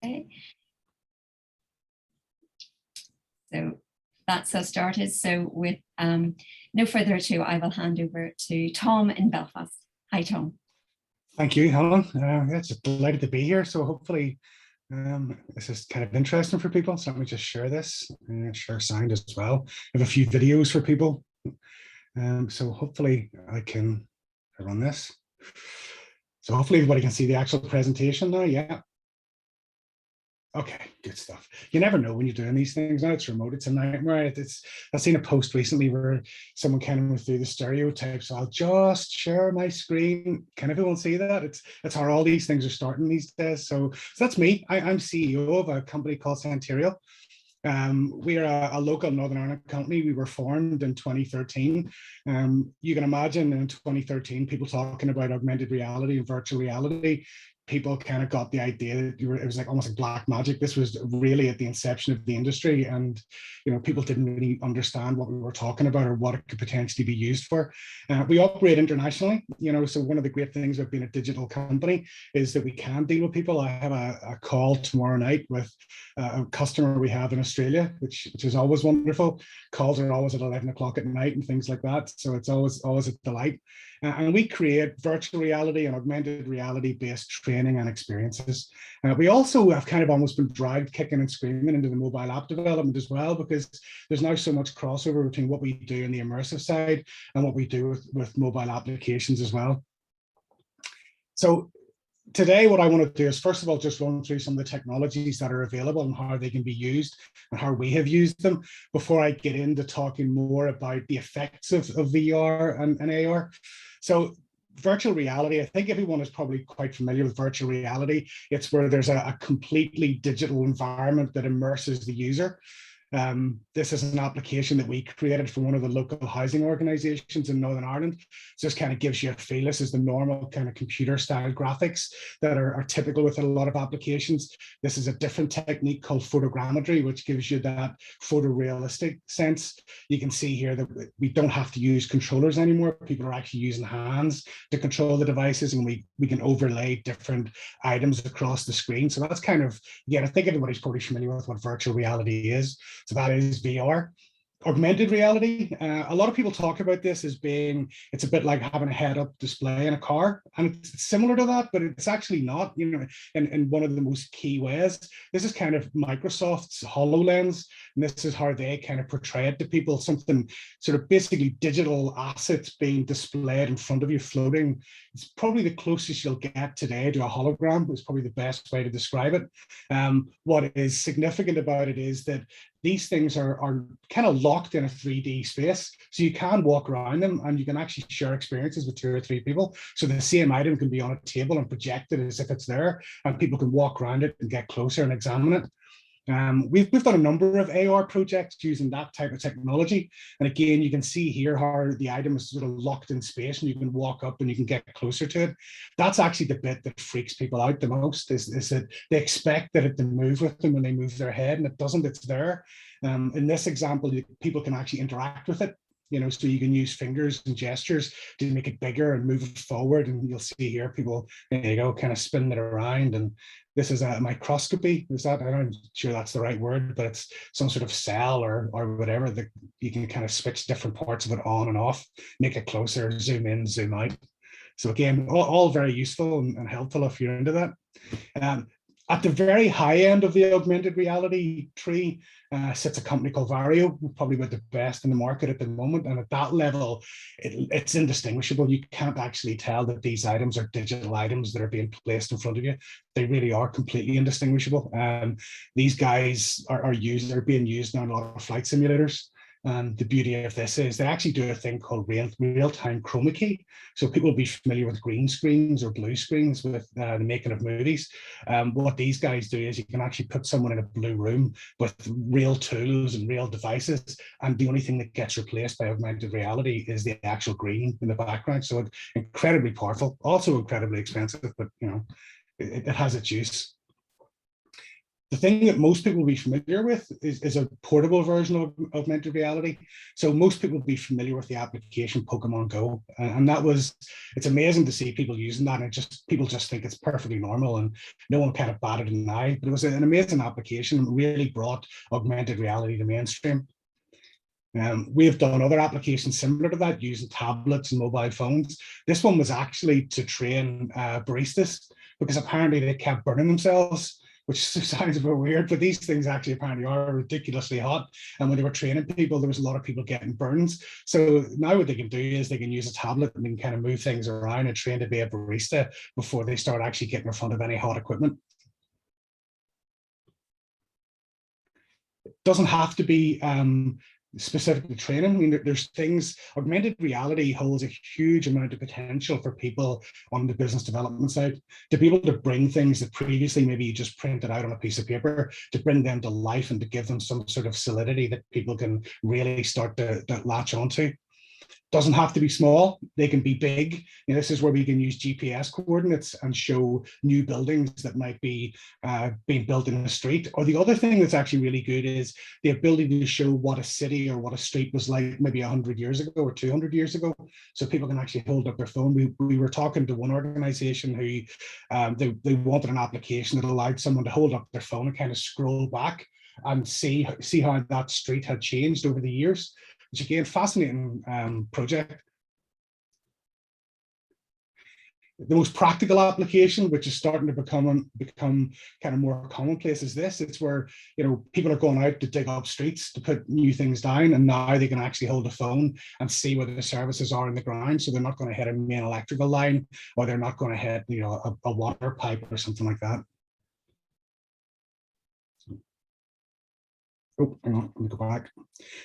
Okay. So that's us started. So with no further ado, I will hand over to Tom in Belfast. Hi, Tom. Thank you, Helen. It's just delighted to be here. So hopefully this is kind of interesting for people. So let me just share this, share sound as well. I have a few videos for people. So hopefully I can run this. So hopefully everybody can see the actual presentation now. Yeah. Okay, good stuff. You never know when you're doing these things. Now it's remote, it's a nightmare. I've seen a post recently where someone kind of went through the stereotypes. So I'll just share my screen. Can everyone see that? It's how all these things are starting these days. So that's me. I'm CEO of a company called Centurial. We're a local Northern Ireland company. We were formed in 2013. You can imagine in 2013, people talking about augmented reality and virtual reality. People kind of got the idea that it was like almost like black magic. This was really at the inception of the industry, and people didn't really understand what we were talking about or what it could potentially be used for. We operate internationally, so one of the great things about being a digital company is that we can deal with people. I have a call tomorrow night with a customer we have in Australia, which is always wonderful. Calls are always at 11 o'clock at night and things like that, so it's always a delight. And we create virtual reality and augmented reality based training and experiences. We also have kind of almost been dragged kicking and screaming into the mobile app development as well, because there's now so much crossover between what we do in the immersive side and what we do with mobile applications as well. So today, what I want to do is, first of all, just run through some of the technologies that are available and how they can be used and how we have used them before I get into talking more about the effects of VR and AR. So virtual reality, I think everyone is probably quite familiar with virtual reality. It's where there's a completely digital environment that immerses the user. This is an application that we created for one of the local housing organizations in Northern Ireland. So this kind of gives you a feel. This is the normal kind of computer style graphics that are typical with a lot of applications. This is a different technique called photogrammetry, which gives you that photorealistic sense. You can see here that we don't have to use controllers anymore. People are actually using hands to control the devices, and we can overlay different items across the screen. So that's kind of, again, I think everybody's probably familiar with what virtual reality is. So that is VR. Augmented reality, a lot of people talk about this as being, it's a bit like having a head-up display in a car, and it's similar to that, but it's actually not, in one of the most key ways. This is kind of Microsoft's HoloLens, and this is how they kind of portray it to people, something sort of basically digital assets being displayed in front of you, floating. It's probably the closest you'll get today to a hologram. It's probably the best way to describe it. What is significant about it is that these things are kind of locked in a 3D space. So you can walk around them and you can actually share experiences with 2 or 3 people. So the same item can be on a table and projected as if it's there, and people can walk around it and get closer and examine it. We've done a number of AR projects using that type of technology. And again, you can see here how the item is sort of locked in space and you can walk up and you can get closer to it. That's actually the bit that freaks people out the most, is that they expect that it to move with them when they move their head, and it doesn't, it's there. In this example, people can actually interact with it. So you can use fingers and gestures to make it bigger and move it forward. And you'll see here people, there you go, kind of spinning it around. And this is a microscopy. Is that, I'm not sure that's the right word, but it's some sort of cell or whatever that you can kind of switch different parts of it on and off, make it closer, zoom in, zoom out. So again, all very useful and helpful if you're into that. At the very high end of the augmented reality tree sits a company called Vario, probably about the best in the market at the moment. And at that level, it's indistinguishable. You can't actually tell that these items are digital items that are being placed in front of you. They really are completely indistinguishable. These guys are being used now in a lot of flight simulators. And the beauty of this is they actually do a thing called real-time chroma key. So people will be familiar with green screens or blue screens with the making of movies. What these guys do is you can actually put someone in a blue room with real tools and real devices, and the only thing that gets replaced by augmented reality is the actual green in the background. So it's incredibly powerful, also incredibly expensive, but it has its use. The thing that most people will be familiar with is a portable version of augmented reality. So most people will be familiar with the application Pokemon Go. And it's amazing to see people using that. And people just think it's perfectly normal and no one kind of batted an eye. But it was an amazing application and really brought augmented reality to mainstream. We have done other applications similar to that using tablets and mobile phones. This one was actually to train baristas because apparently they kept burning themselves, which sounds a bit weird, but these things actually apparently are ridiculously hot. And when they were training people, there was a lot of people getting burns. So now what they can do is they can use a tablet and they can kind of move things around and train to be a barista before they start actually getting in front of any hot equipment. It doesn't have to be specific to training. I mean, there's things, augmented reality holds a huge amount of potential for people on the business development side to be able to bring things that previously maybe you just printed out on a piece of paper, to bring them to life and to give them some sort of solidity that people can really start to latch onto. Doesn't have to be small, they can be big. This is where we can use GPS coordinates and show new buildings that might be being built in the street. Or the other thing that's actually really good is the ability to show what a city or what a street was like maybe 100 years ago or 200 years ago. So people can actually hold up their phone. We were talking to one organization who they wanted an application that allowed someone to hold up their phone and kind of scroll back and see how that street had changed over the years. Which again, fascinating project. The most practical application, which is starting to become kind of more commonplace, is this. It's where people are going out to dig up streets to put new things down, and now they can actually hold a phone and see where the services are in the ground. So they're not going to hit a main electrical line, or they're not going to hit a water pipe or something like that. Oh, hang on, let me go back.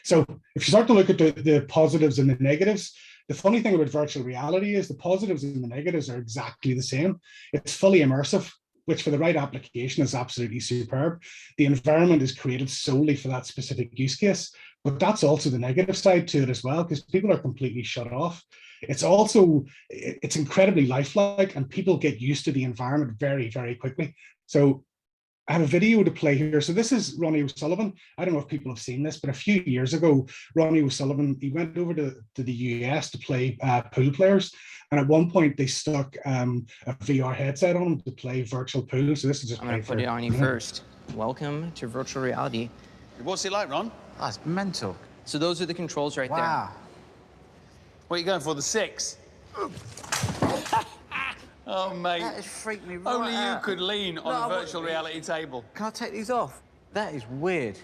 So if you start to look at the positives and the negatives, the funny thing about virtual reality is the positives and the negatives are exactly the same. It's fully immersive, which for the right application is absolutely superb. The environment is created solely for that specific use case, but that's also the negative side to it as well, because people are completely shut off. It's incredibly lifelike and people get used to the environment very, very quickly. So I have a video to play here. So this is Ronnie O'Sullivan. I don't know if people have seen this, but a few years ago, Ronnie O'Sullivan, he went over to the US to play pool players. And at one point they stuck a VR headset on him to play virtual pool. So this is just— I'm gonna put it on you first. Welcome to virtual reality. What's it like, Ron? Oh, it's mental. So those are the controls right there. Wow. What are you going for, the 6? Oh, mate. That has freaked me right Only out. you could lean on a virtual reality table. Can I take these off? That is weird.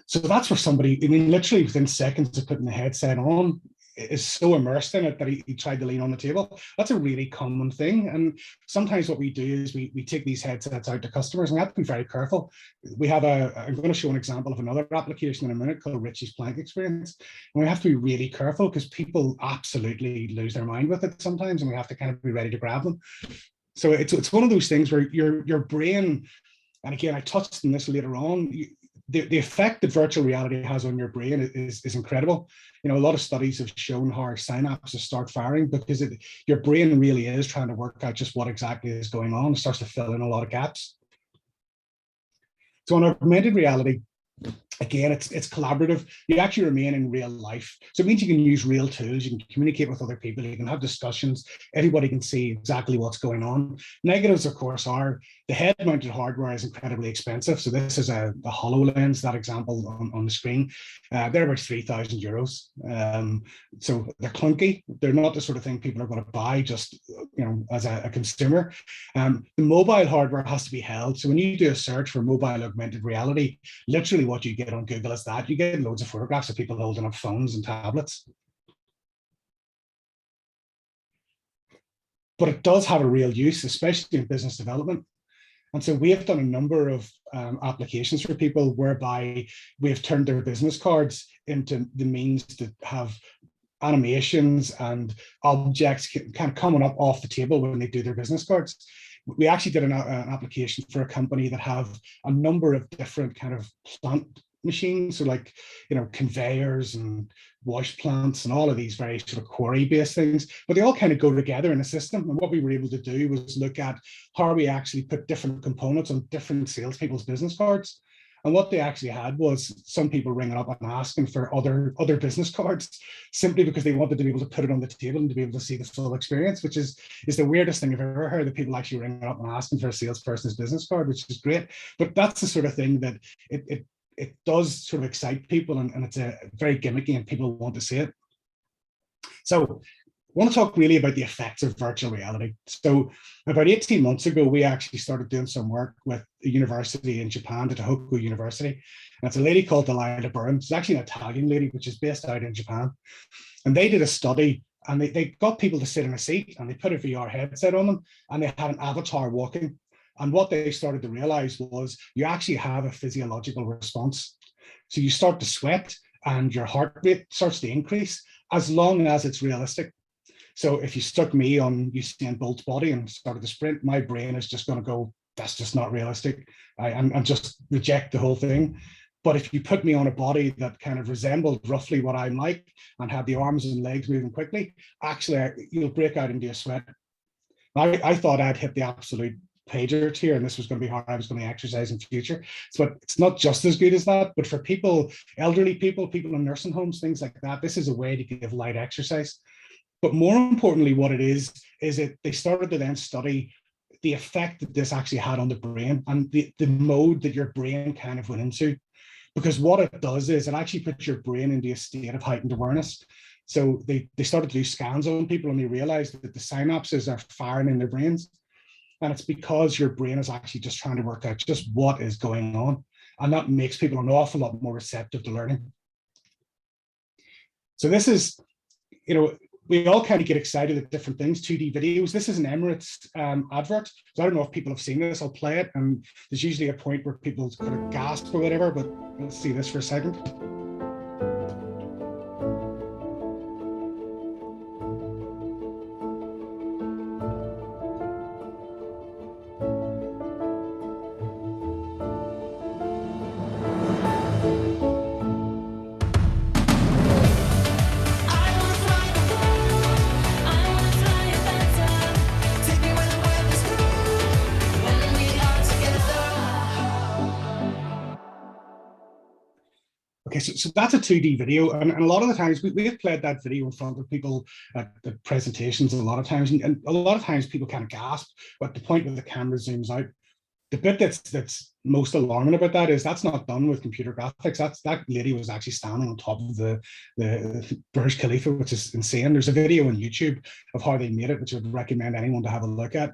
So that's for somebody, I mean, literally within seconds of putting the headset on, is so immersed in it that he tried to lean on the table. That's a really common thing. And sometimes what we do is we take these headsets out to customers, and we have to be very careful. We have I'm going to show an example of another application in a minute called Richie's Plank Experience. And we have to be really careful because people absolutely lose their mind with it sometimes, and we have to kind of be ready to grab them. So it's one of those things where your brain, and again, I touched on this later on, the effect that virtual reality has on your brain is incredible. A lot of studies have shown how our synapses start firing because your brain really is trying to work out just what exactly is going on. It starts to fill in a lot of gaps. So on augmented reality, again, it's collaborative. You actually remain in real life. So it means you can use real tools, you can communicate with other people, you can have discussions, everybody can see exactly what's going on. Negatives, of course, are the head-mounted hardware is incredibly expensive. So this is a HoloLens, that example on the screen. They're about €3,000. So they're clunky. They're not the sort of thing people are going to buy just as a consumer. The mobile hardware has to be held. So when you do a search for mobile augmented reality, literally what you get on Google is that you get loads of photographs of people holding up phones and tablets. But it does have a real use, especially in business development. And so we have done a number of applications for people whereby we have turned their business cards into the means to have animations and objects kind of coming up off the table when they do their business cards. We actually did an application for a company that have a number of different kind of plant machines, so like, conveyors and wash plants and all of these very sort of quarry-based things, but they all kind of go together in a system. And what we were able to do was look at how we actually put different components on different salespeople's business cards. And what they actually had was some people ringing up and asking for other business cards simply because they wanted to be able to put it on the table and to be able to see the full experience, which is the weirdest thing I've ever heard, that people actually ringing up and asking for a salesperson's business card, which is great. But that's the sort of thing that it does sort of excite people, and it's a very gimmicky and people want to see it. So I want to talk really about the effects of virtual reality. So about 18 months ago, we actually started doing some work with a university in Japan, the Tohoku University. And it's a lady called Delilah Burn. She's actually an Italian lady, which is based out in Japan. And they did a study, and they got people to sit in a seat, and they put a VR headset on them, and they had an avatar walking. And what they started to realize was you actually have a physiological response. So you start to sweat and your heart rate starts to increase as long as it's realistic. So if you stuck me on Usain Bolt's body and started to sprint, my brain is just going to go, that's just not realistic. I'm just reject the whole thing. But if you put me on a body that kind of resembled roughly what I'm like and had the arms and legs moving quickly, actually you'll break out into a sweat. I thought I'd hit the absolute pager here, and this was going to be how I was going to exercise in future. But it's not just as good as that. But for people, elderly people in nursing homes, things like that, this is a way to give light exercise. But more importantly, what it is they started to then study the effect that this actually had on the brain and the mode that your brain kind of went into. Because what it does is it actually puts your brain into a state of heightened awareness. So they started to do scans on people, and they realized that the synapses are firing in their brains. And it's because your brain is actually just trying to work out just what is going on. And that makes people an awful lot more receptive to learning. So this is, we all kind of get excited at different things, 2D videos. This is an Emirates advert. So I don't know if people have seen this. I'll play it. And there's usually a point where people kind of gasp or whatever, but let's see this for a second. Okay, so that's a 2D video, and a lot of the times we have played that video in front of people at the presentations a lot of times, and a lot of times people kind of gasp at the point where the camera zooms out. The bit that's most alarming about that is that's not done with computer graphics. That lady was actually standing on top of the Burj Khalifa, which is insane. There's a video on YouTube of how they made it, which I would recommend anyone to have a look at.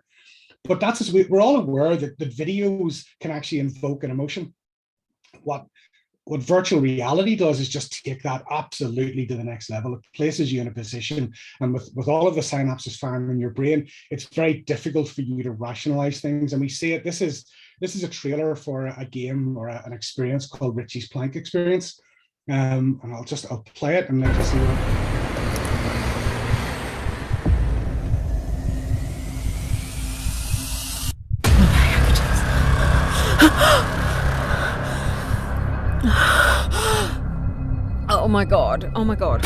But that's as we're all aware that the videos can actually invoke an emotion. What virtual reality does is just take that absolutely to the next level. It places you in a position, and with all of the synapses firing in your brain, it's very difficult for you to rationalize things. And we see it. This is a trailer for a game or an experience called Richie's Plank Experience. And I'll play it and then just see what. Oh my god. Oh my god.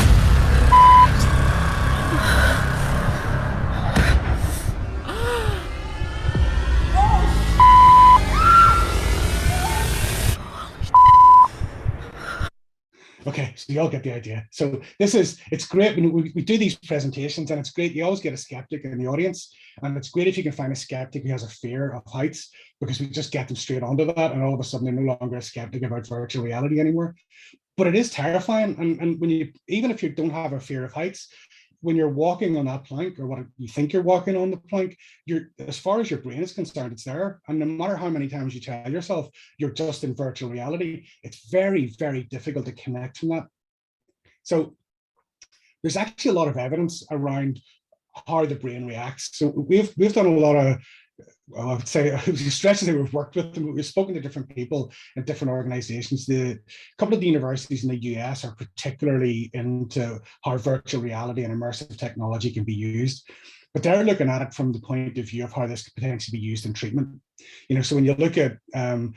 Okay, so you all get the idea. So it's great when we do these presentations, and it's great. You always get a skeptic in the audience, and it's great if you can find a skeptic who has a fear of heights, because we just get them straight onto that, and all of a sudden they're no longer a skeptic about virtual reality anymore. But it is terrifying, and when even if you don't have a fear of heights, when you're walking on that plank, or what you think you're walking on the plank, as far as your brain is concerned, it's there. And no matter how many times you tell yourself you're just in virtual reality, it's very, very difficult to connect from that. So there's actually a lot of evidence around how the brain reacts. So we've done a lot of, well, I would say, it was a stretch that we've worked with them. We've spoken to different people in different organizations. A couple of the universities in the US are particularly into how virtual reality and immersive technology can be used. but they're looking at it from the point of view of how this could potentially be used in treatment. So when you look at, the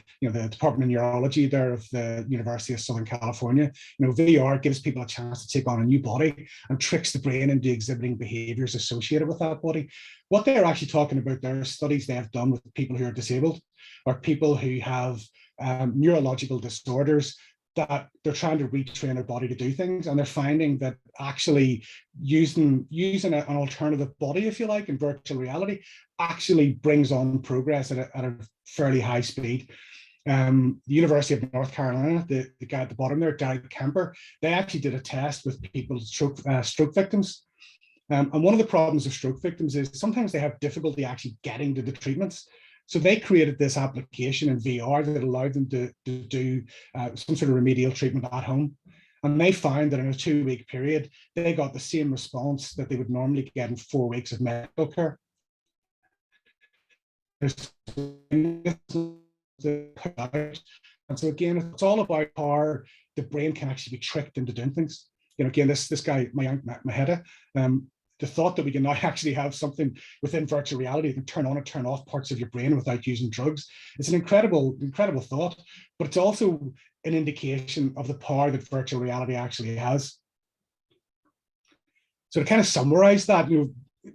Department of Neurology there of the University of Southern California, VR gives people a chance to take on a new body and tricks the brain into exhibiting behaviors associated with that body. What they're actually talking about, there are studies they have done with people who are disabled or people who have neurological disorders, that they're trying to retrain their body to do things, and they're finding that actually using an alternative body, if you like, in virtual reality actually brings on progress at a fairly high speed. The University of North Carolina, the guy at the bottom there, Derek Kemper, they actually did a test with people, stroke victims. And one of the problems of stroke victims is sometimes they have difficulty actually getting to the treatments. So they created this application in VR that allowed them to do some sort of remedial treatment at home. And they found that in a 2-week period, they got the same response that they would normally get in 4 weeks of medical care. And so again, it's all about how the brain can actually be tricked into doing things. Again, this guy, Maheda, the thought that we can now actually have something within virtual reality that can turn on and turn off parts of your brain without using drugs. It's an incredible thought, but it's also an indication of the power that virtual reality actually has. So to kind of summarize that,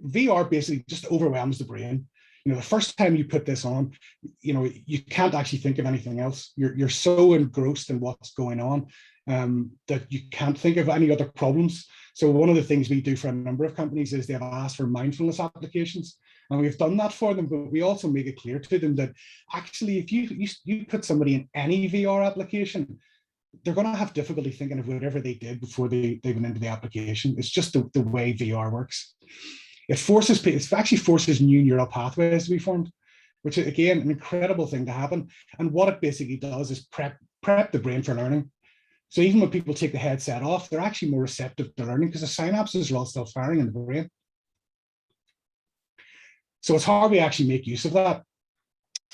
VR basically just overwhelms the brain. The first time you put this on, you can't actually think of anything else. You're so engrossed in what's going on that you can't think of any other problems. So one of the things we do for a number of companies is they have asked for mindfulness applications, and we've done that for them, but we also make it clear to them that actually if you put somebody in any VR application, they're going to have difficulty thinking of whatever they did before they went into the application. It's just the way VR works. It actually forces new neural pathways to be formed, which is, again, an incredible thing to happen. And what it basically does is prep the brain for learning. So even when people take the headset off, they're actually more receptive to learning because the synapses are all still firing in the brain. So it's how we actually make use of that.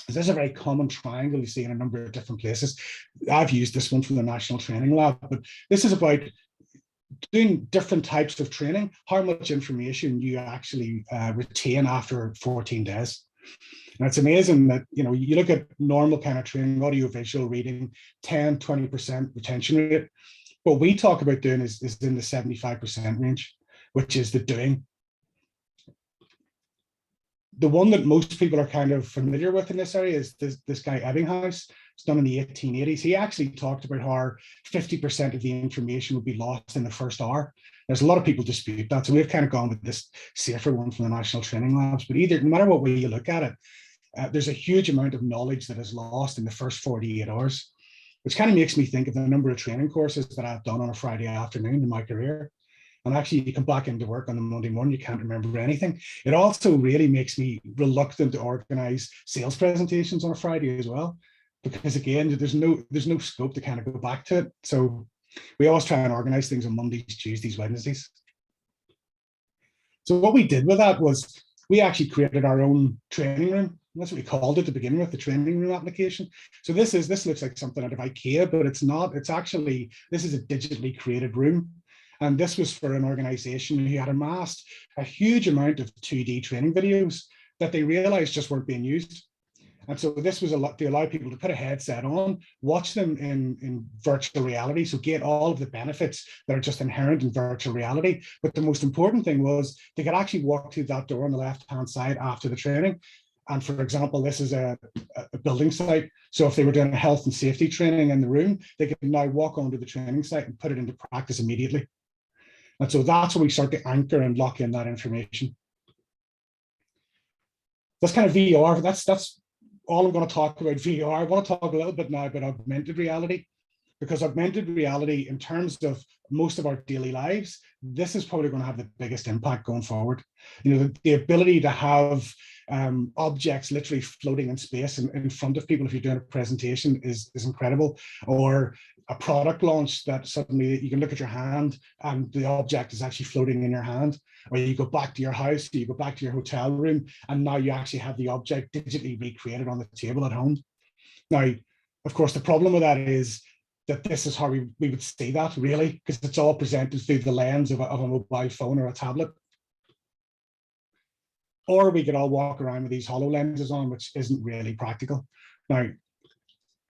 This is a very common triangle you see in a number of different places. I've used this one from the National Training Lab, but this is about doing different types of training, how much information you actually retain after 14 days. And it's amazing that, you look at normal kind of training, audio, visual, reading, 10, 20% retention rate. What we talk about doing is in the 75% range, which is the doing. The one that most people are kind of familiar with in this area is this guy Ebbinghaus. It's done in the 1880s. He actually talked about how 50% of the information would be lost in the first hour. There's a lot of people dispute that, so we've kind of gone with this safer one from the National Training Labs. But no matter what way you look at it, there's a huge amount of knowledge that is lost in the first 48 hours, which kind of makes me think of the number of training courses that I've done on a Friday afternoon in my career. And actually, you come back into work on the Monday morning, you can't remember anything. It also really makes me reluctant to organize sales presentations on a Friday as well, because again, there's no scope to kind of go back to it. So we always try and organize things on Mondays, Tuesdays, Wednesdays. So what we did with that was we actually created our own training room. That's what we called it to begin with, the training room application. So this looks like something out of IKEA, but it's not. It's actually, this is a digitally created room. And this was for an organization who had amassed a huge amount of 2D training videos that they realized just weren't being used. And so this was to allow people to put a headset on, watch them in virtual reality, so get all of the benefits that are just inherent in virtual reality. But the most important thing was they could actually walk through that door on the left-hand side after the training. And for example, this is a building site. So if they were doing a health and safety training in the room, they could now walk onto the training site and put it into practice immediately. And so that's where we start to anchor and lock in that information. That's kind of VR. That's all I'm going to talk about VR. I want to talk a little bit now about augmented reality, because augmented reality, in terms of most of our daily lives, this is probably going to have the biggest impact going forward. The ability to have objects literally floating in space in front of people if you're doing a presentation is incredible. Or a product launch that suddenly you can look at your hand and the object is actually floating in your hand. Or you go back to your house, you go back to your hotel room, and now you actually have the object digitally recreated on the table at home. Now, of course, the problem with that is that this is how we would see that, really, because it's all presented through the lens of a mobile phone or a tablet. or we could all walk around with these HoloLenses on, which isn't really practical. Now,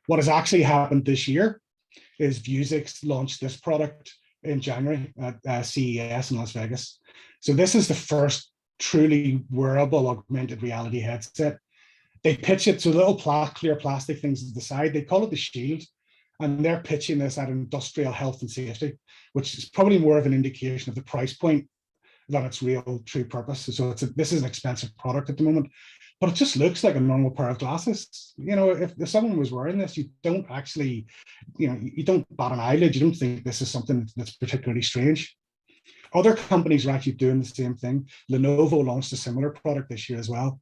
what has actually happened this year is Vuzix launched this product in January at CES in Las Vegas. So this is the first truly wearable augmented reality headset. They pitch it to little clear plastic things at the side. They call it the Shield, and they're pitching this at industrial health and safety, which is probably more of an indication of the price point than its real true purpose. So this is an expensive product at the moment, but it just looks like a normal pair of glasses. You know, if someone was wearing this, you don't actually, you don't bat an eyelid. You don't think this is something that's particularly strange. Other companies are actually doing the same thing. Lenovo launched a similar product this year as well.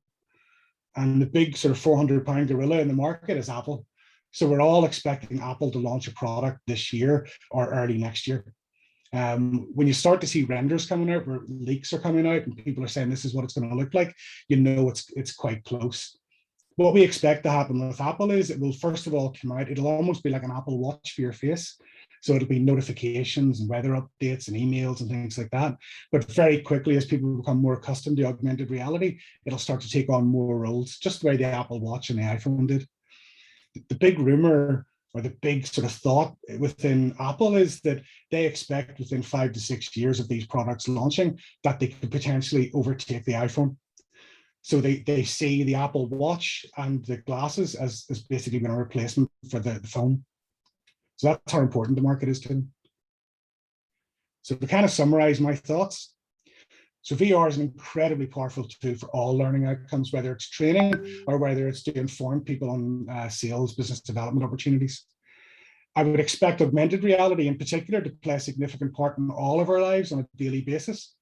And the big sort of 400-pound gorilla in the market is Apple. So we're all expecting Apple to launch a product this year or early next year. When you start to see renders coming out, where leaks are coming out and people are saying this is what it's going to look like, you know it's quite close. What we expect to happen with Apple is it will first of all come out, it'll almost be like an Apple Watch for your face. So it'll be notifications and weather updates and emails and things like that. But very quickly, as people become more accustomed to augmented reality, it'll start to take on more roles, just the way the Apple Watch and the iPhone did. The big rumor or the big sort of thought within Apple is that they expect within 5 to 6 years of these products launching that they could potentially overtake the iPhone. So they see the Apple Watch and the glasses as basically being a replacement for the phone. So that's how important the market is to them. So to kind of summarize my thoughts, so VR is an incredibly powerful tool for all learning outcomes, whether it's training or whether it's to inform people on sales, business development opportunities. I would expect augmented reality in particular to play a significant part in all of our lives on a daily basis.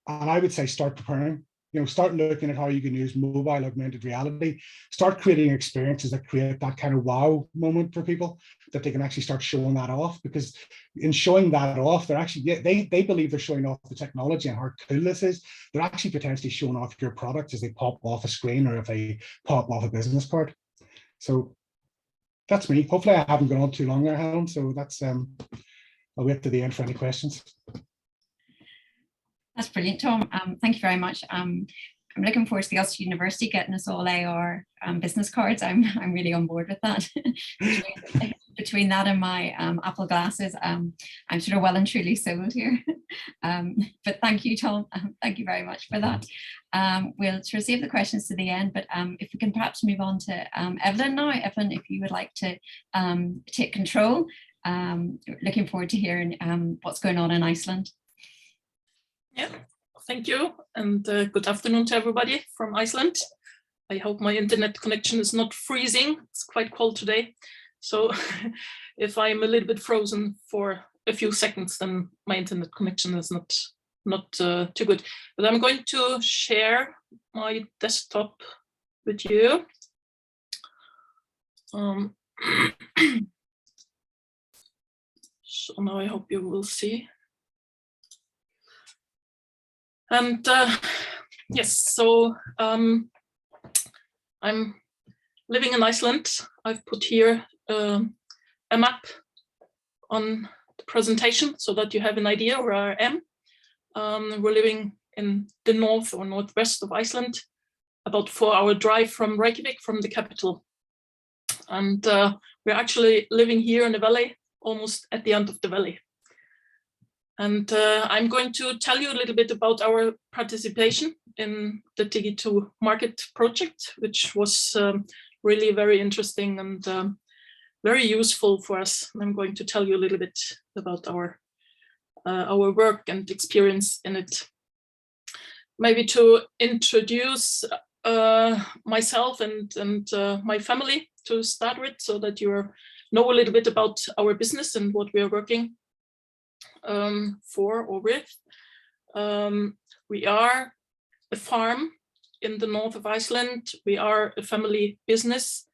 And I would say start preparing. Start looking at how you can use mobile augmented reality, start creating experiences that create that kind of wow moment for people, that they can actually start showing that off, because in showing that off, they're actually, they believe they're showing off the technology and how cool this is. They're actually potentially showing off your product as they pop off a screen or if they pop off a business card. So that's me. Hopefully I haven't gone on too long there, Helen. So that's, I'll wait to the end for any questions. That's brilliant, Tom. Thank you very much. I'm looking forward to the Ulster University getting us all AR business cards. I'm really on board with that. Between that and my Apple glasses, I'm sort of well and truly sold here. But thank you, Tom. Thank you very much for that. We'll sort of save the questions to the end, but if we can perhaps move on to Evelyn now. Evelyn, if you would like to take control. Looking forward to hearing what's going on in Iceland. Yeah, thank you, and good afternoon to everybody from Iceland. I hope my internet connection is not freezing. It's quite cold today, so if I'm a little bit frozen for a few seconds, then my internet connection is not too good. But I'm going to share my desktop with you. So now I hope you will see. And yes, so I'm living in Iceland. I've put here a map on the presentation so that you have an idea where I am. We're living in the north or northwest of Iceland, about 4-hour drive from Reykjavik, from the capital. And we're actually living here in the valley, almost at the end of the valley. And I'm going to tell you a little bit about our participation in the Digi2market project, which was really very interesting and very useful for us. I'm going to tell you a little bit about our work and experience in it. Maybe to introduce myself and my family to start with, so that you know a little bit about our business and what we are working for or with. We are a farm in the north of Iceland. We are a family business,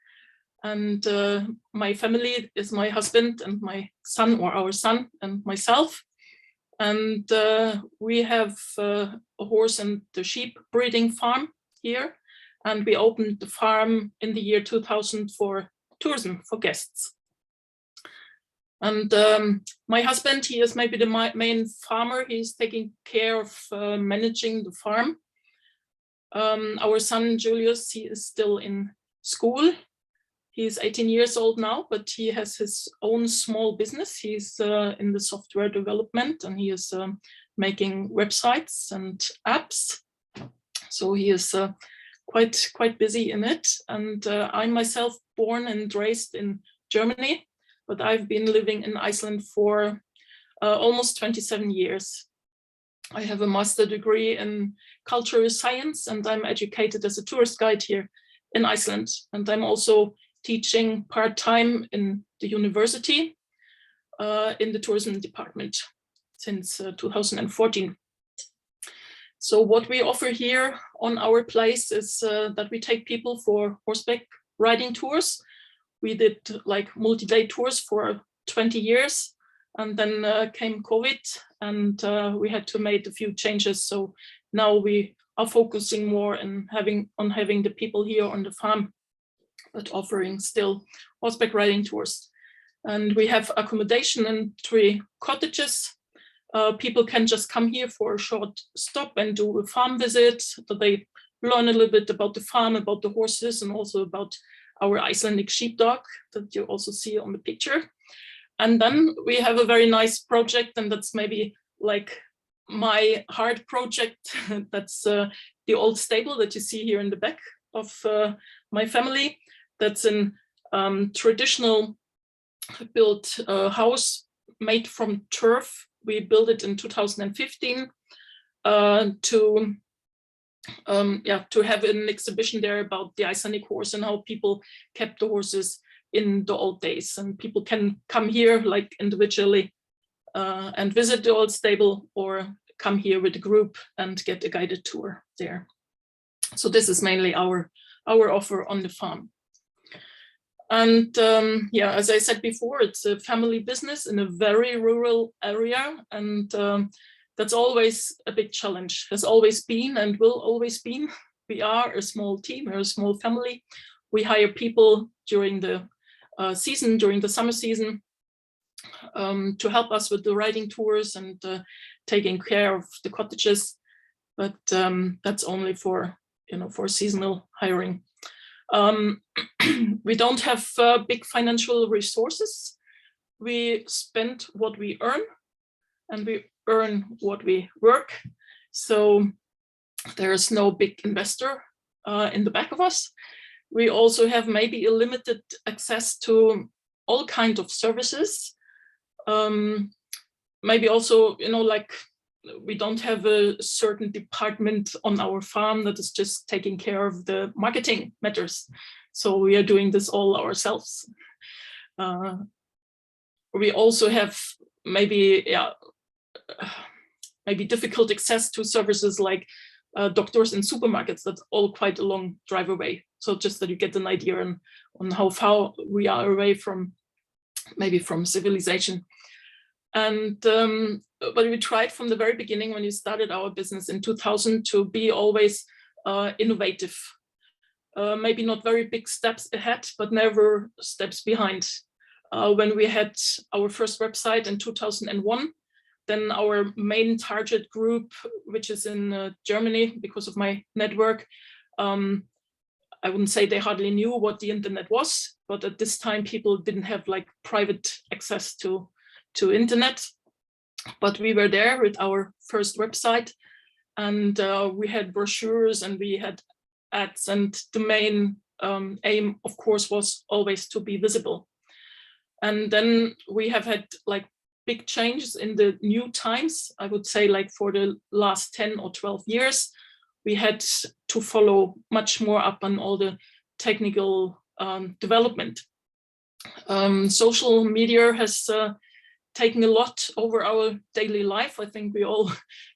and my family is my husband and my son, or our son and myself. And we have a horse and a sheep breeding farm here, and we opened the farm in the year 2000 for tourism, for guests. And my husband, he is maybe the main farmer. He's taking care of managing the farm. Our son Julius, he is still in school. He's 18 years old now, but he has his own small business. He's in the software development, and he is making websites and apps. So he is quite busy in it. And I'm myself born and raised in Germany, but I've been living in Iceland for almost 27 years. I have a master's degree in cultural science, and I'm educated as a tourist guide here in Iceland. And I'm also teaching part-time in the university in the tourism department since 2014. So what we offer here on our place is that we take people for horseback riding tours. We did like multi-day tours for 20 years, and then came COVID, and we had to make a few changes. So now we are focusing more on having the people here on the farm, but offering still horseback riding tours. And we have accommodation in 3 cottages. People can just come here for a short stop and do a farm visit. So they learn a little bit about the farm, about the horses, and also about our Icelandic sheepdog that you also see on the picture. And then we have a very nice project, and that's maybe like my heart project. That's the old stable that you see here in the back of my family. That's a traditional built house made from turf. We built it in 2015 to have an exhibition there about the Icelandic horse and how people kept the horses in the old days. And people can come here like individually and visit the old stable, or come here with a group and get a guided tour there. So this is mainly our offer on the farm. And as I said before, it's a family business in a very rural area, and that's always a big challenge. Has always been and will always be. We are a small team, we're a small family. We hire people during the season, during the summer season, to help us with the riding tours and taking care of the cottages, but that's only for seasonal hiring. We don't have big financial resources. We spend what we earn, and we earn what we work. So there is no big investor in the back of us. We also have maybe a limited access to all kinds of services. Maybe also, like we don't have a certain department on our farm that is just taking care of the marketing matters. So we are doing this all ourselves. We also have maybe difficult access to services like doctors and supermarkets. That's all quite a long drive away. So just that you get an idea on how far we are away from civilization. And but we tried from the very beginning, when we started our business in 2000, to be always innovative. Maybe not very big steps ahead, but never steps behind. When we had our first website in 2001, then our main target group, which is in Germany because of my network, I wouldn't say they hardly knew what the internet was, but at this time people didn't have like private access to internet. But we were there with our first website, and we had brochures and we had ads, and the main aim, of course, was always to be visible. And then we have had like big changes in the new times. I would say like for the last 10 or 12 years, we had to follow much more up on all the technical development. Social media has taken a lot over our daily life. I think we all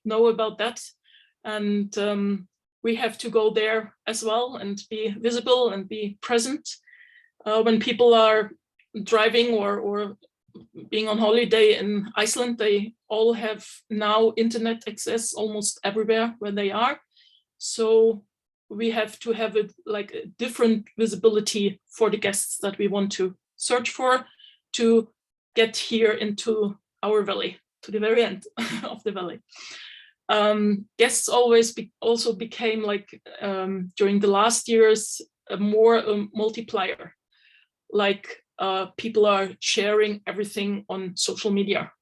know about that. And we have to go there as well and be visible and be present. When people are driving or being on holiday in Iceland, they all have now internet access almost everywhere where they are. So we have to have a different visibility for the guests that we want to search for to get here into our valley, to the very end of the valley. Guests always also became like during the last years more multiplier. Like people are sharing everything on social media,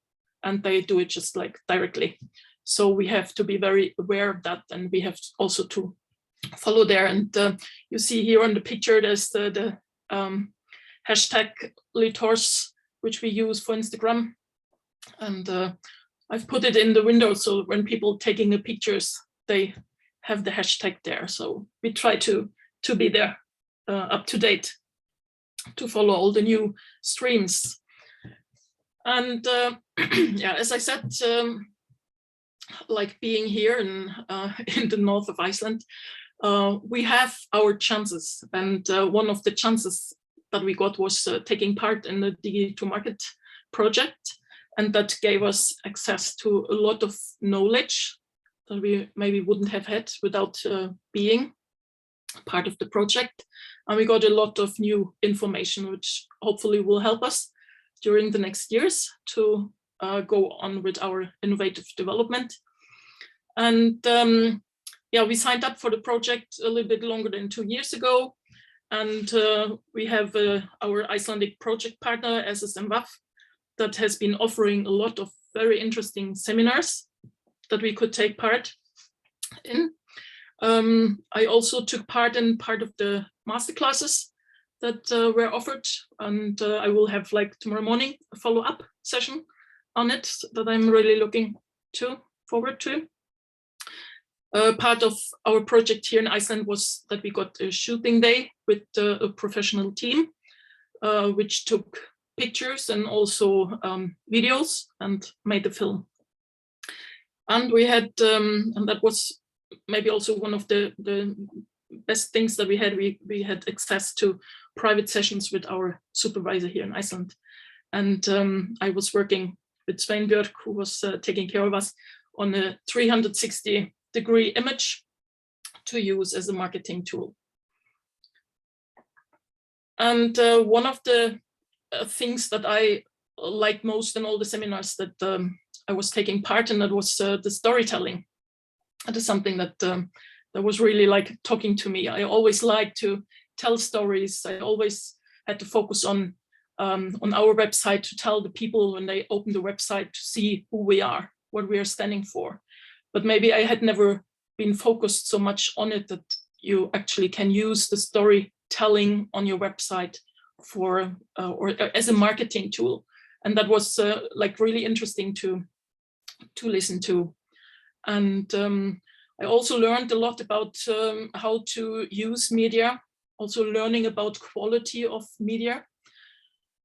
and they do it just like directly. So we have to be very aware of that, and we have also to follow there. And you see here on the picture, there's the hashtag Litors, which we use for Instagram. And I've put it in the window, so when people taking the pictures, they have the hashtag there. So we try to be there, up to date, to follow all the new streams. And yeah, as I said, like being here in the north of Iceland, we have our chances. And one of the chances that we got was taking part in the Digi2market project. And that gave us access to a lot of knowledge that we maybe wouldn't have had without being part of the project. And we got a lot of new information, which hopefully will help us during the next years to go on with our innovative development. And yeah, we signed up for the project a little bit longer than 2 years ago. And we have our Icelandic project partner, SSMWAF, that has been offering a lot of very interesting seminars that we could take part in. I also took part in part of the masterclasses that were offered, and I will have like tomorrow morning a follow-up session on it that I'm really looking forward to. Part of our project here in Iceland was that we got a shooting day with a professional team, which took pictures and also videos and made the film. And we had, and that was maybe also one of the best things that we had. We had access to private sessions with our supervisor here in Iceland. And I was working with Svein Björk, who was taking care of us on a 360-degree image to use as a marketing tool. And one of the things that I liked most in all the seminars that I was taking part in, that was the storytelling. That is something that that was really like talking to me. I always liked to tell stories. I always had to focus on our website to tell the people when they open the website to see who we are, what we are standing for. But maybe I had never been focused so much on it that you actually can use the storytelling on your website for or as a marketing tool. And that was like really interesting to listen to. And I also learned a lot about how to use media, also learning about quality of media.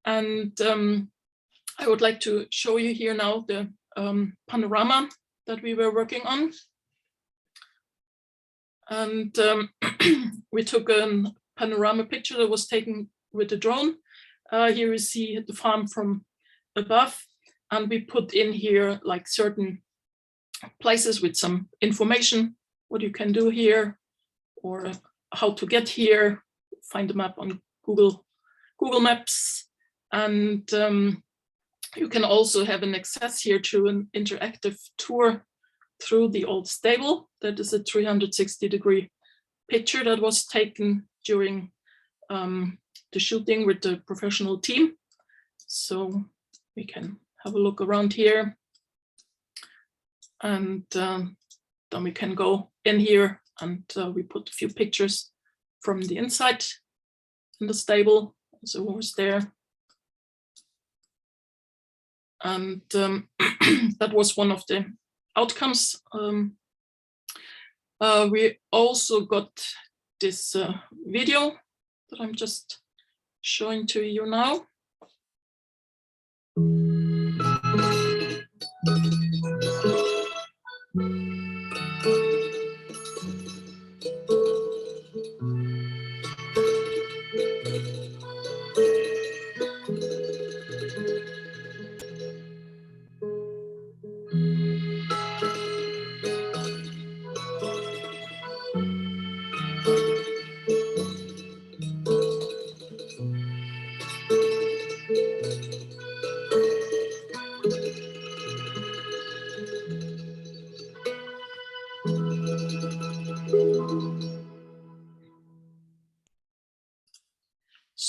And I would like to show you here now the panorama that we were working on. And we took a panorama picture that was taken with a drone. Here you see the farm from above, and we put in here like certain places with some information, what you can do here, or how to get here, find the map on Google Maps. And you can also have an access here to an interactive tour through the old stable. That is a 360-degree picture that was taken during the shooting with the professional team. So we can have a look around here. And then we can go in here, and we put a few pictures from the inside in the stable. So what was there. And that was one of the outcomes. We also got this video that I'm just showing to you now.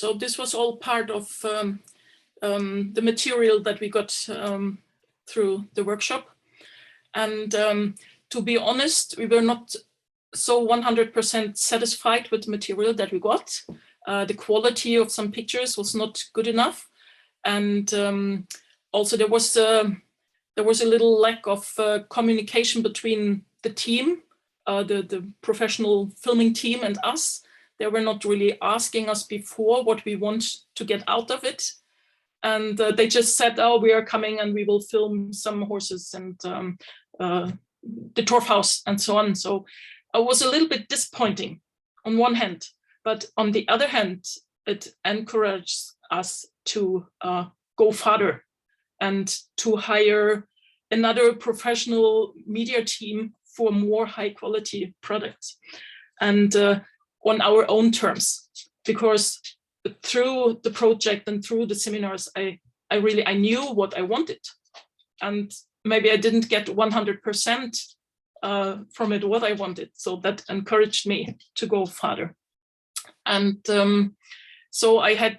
So this was all part of the material that we got through the workshop. And to be honest, we were not so 100% satisfied with the material that we got. The quality of some pictures was not good enough. And also there was a little lack of communication between the team, the professional filming team, and us. They were not really asking us before what we want to get out of it. And they just said, oh, we are coming and we will film some horses and the Torf house and so on. So it was a little bit disappointing on one hand, but on the other hand, it encouraged us to go further and to hire another professional media team for more high quality products and on our own terms, because through the project and through the seminars, I knew what I wanted, and maybe I didn't get 100% from it what I wanted. So that encouraged me to go further. And so I had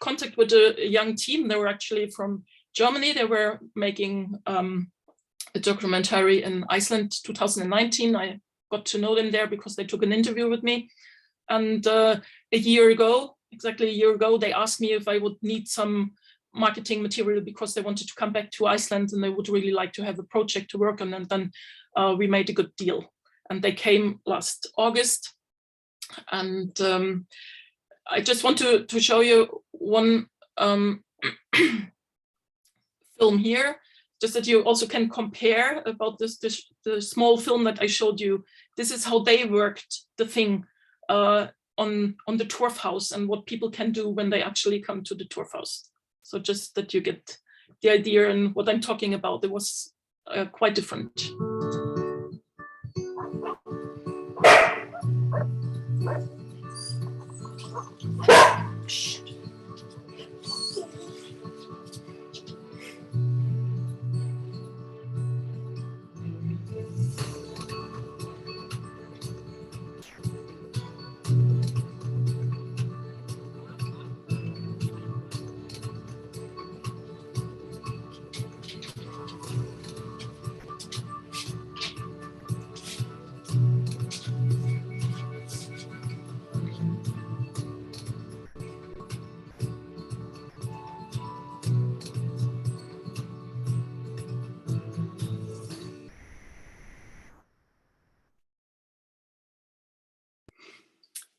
contact with a young team. They were actually from Germany. They were making a documentary in Iceland 2019. I got to know them there because they took an interview with me. And exactly a year ago, they asked me if I would need some marketing material because they wanted to come back to Iceland and they would really like to have a project to work on. And then we made a good deal. And they came last August. And I just want to show you one film here, just that you also can compare about the small film that I showed you. This is how they worked the thing on the Torf house and what people can do when they actually come to the Torf house. So just that you get the idea and what I'm talking about. It was quite different.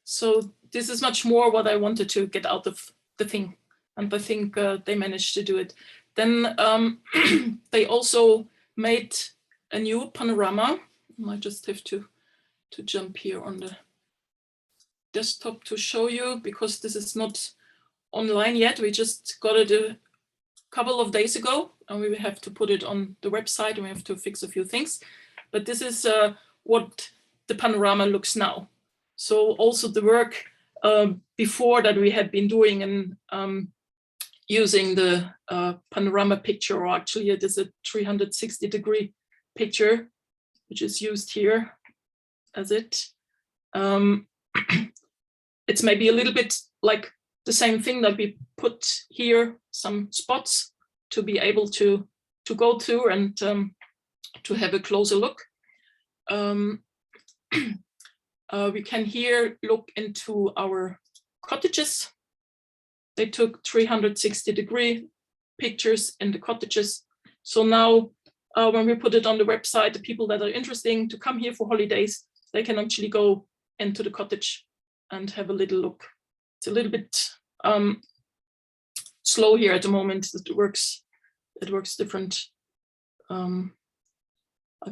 So this is much more what I wanted to get out of the thing. And I think they managed to do it. Then they also made a new panorama. I just have to jump here on the desktop to show you, because this is not online yet. We just got it a couple of days ago, and we have to put it on the website and we have to fix a few things. But this is what the panorama looks now. So also the work before that we had been doing and using the panorama picture, or actually it is a 360-degree picture, which is used here as it. It's maybe a little bit like the same thing that we put here, some spots to be able to go through and to have a closer look. We can here look into our cottages. They took 360-degree pictures in the cottages. So now when we put it on the website, the people that are interested to come here for holidays, they can actually go into the cottage and have a little look. It's a little bit slow here at the moment. It works different, I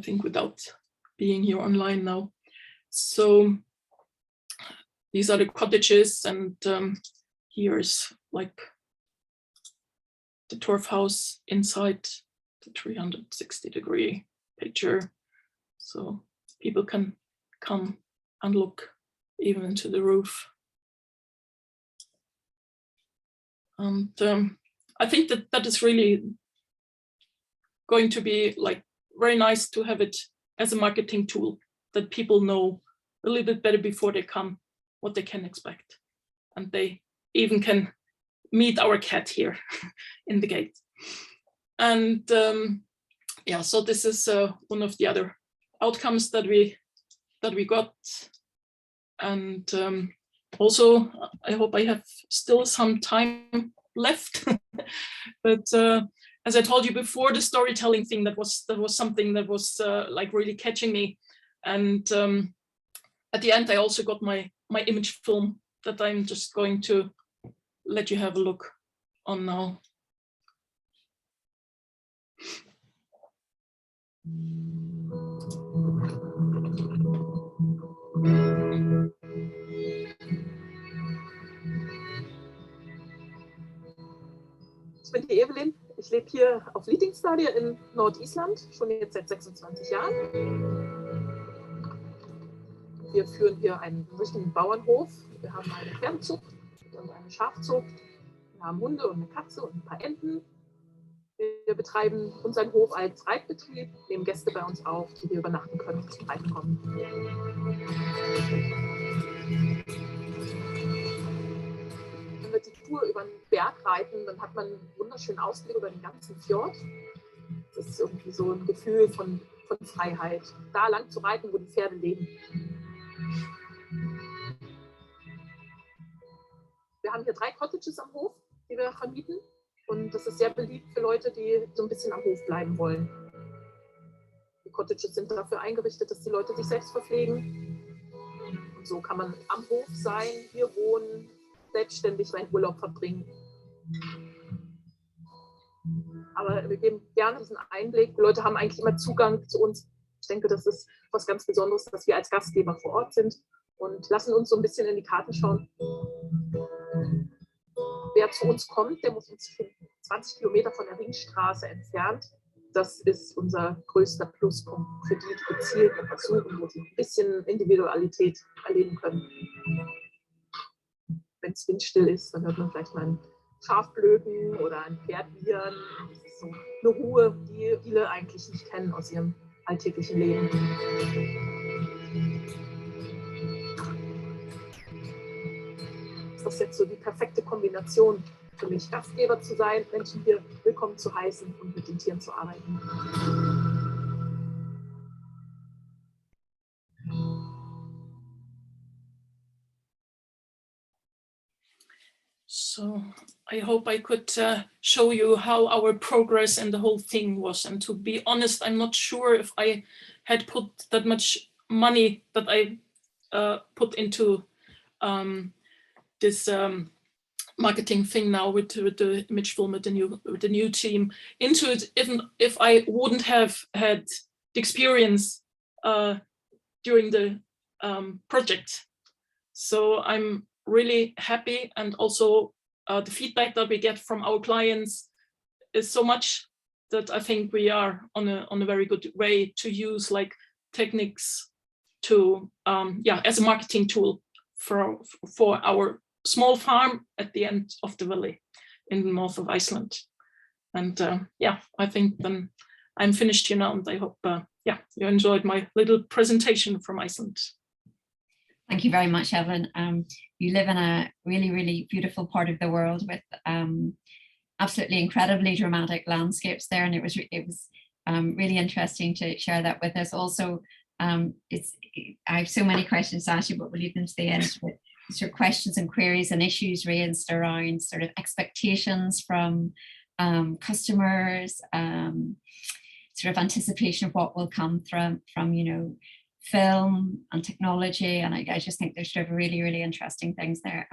think, without being here online now. So these are the cottages, and here's like the Torf house inside the 360-degree picture. So people can come and look even into the roof. And I think that is really going to be like very nice to have it as a marketing tool, that people know a little bit better before they come what they can expect, and they even can meet our cat here in the gate. And yeah, so this is one of the other outcomes that we got. And also, I hope I have still some time left. But as I told you before, the storytelling thing, that was something that was like really catching me. And at the end, I also got my image film that I'm just going to let you have a look on now. Ich bin die Evelyn. Ich lebe hier auf Lietingsstadie in Nordisland, schon jetzt seit 26 Jahren. Wir führen hier einen richtigen Bauernhof. Wir haben eine Pferdezucht und eine Schafzucht. Wir haben Hunde und eine Katze und ein paar Enten. Wir betreiben unseren Hof als Reitbetrieb, nehmen Gäste bei uns auf, die hier übernachten können und zum Reiten kommen. Wenn wir die Tour über den Berg reiten, dann hat man einen wunderschönen Ausblick über den ganzen Fjord. Das ist irgendwie so ein Gefühl von Freiheit, da lang zu reiten, wo die Pferde leben. Wir haben hier 3 Cottages am Hof, die wir vermieten. Und das ist sehr beliebt für Leute, die so ein bisschen am Hof bleiben wollen. Die Cottages sind dafür eingerichtet, dass die Leute sich selbst verpflegen. Und so kann man am Hof sein, hier wohnen, selbstständig seinen Urlaub verbringen. Aber wir geben gerne diesen Einblick. Die Leute haben eigentlich immer Zugang zu uns. Ich denke, das ist was ganz Besonderes, dass wir als Gastgeber vor Ort sind und lassen uns so ein bisschen in die Karten schauen. Wer zu uns kommt, der muss uns finden. 20 Kilometer von der Ringstraße entfernt. Das ist unser größter Pluspunkt für die, die gezielt etwas suchen, wo sie ein bisschen Individualität erleben können. Wenn es windstill ist, dann hört man vielleicht mal ein Schaf blöken oder ein Pferd wiehern. Das ist so eine Ruhe, die viele eigentlich nicht kennen aus ihrem alltäglichen Leben. Das ist jetzt so die perfekte Kombination für mich, Gastgeber zu sein, Menschen hier willkommen zu heißen und mit den Tieren zu arbeiten. So I hope I could show you how our progress and the whole thing was. And to be honest, I'm not sure if I had put that much money that I put into this marketing thing now with the image film, with the new team into it, even if I wouldn't have had the experience during the project. So I'm really happy, and also the feedback that we get from our clients is so much that I think we are on a very good way to use like techniques to as a marketing tool for our small farm at the end of the valley in the north of Iceland. And I think then I'm finished here now, and I hope you enjoyed my little presentation from Iceland. Thank you very much, Evelyn. You live in a really, really beautiful part of the world with absolutely incredibly dramatic landscapes there, and it was really interesting to share that with us. Also, I have so many questions to ask you, but we'll leave them to the end. With sort of questions and queries and issues raised around sort of expectations from customers, sort of anticipation of what will come from film and technology, and I just think there's sort of really, really interesting things there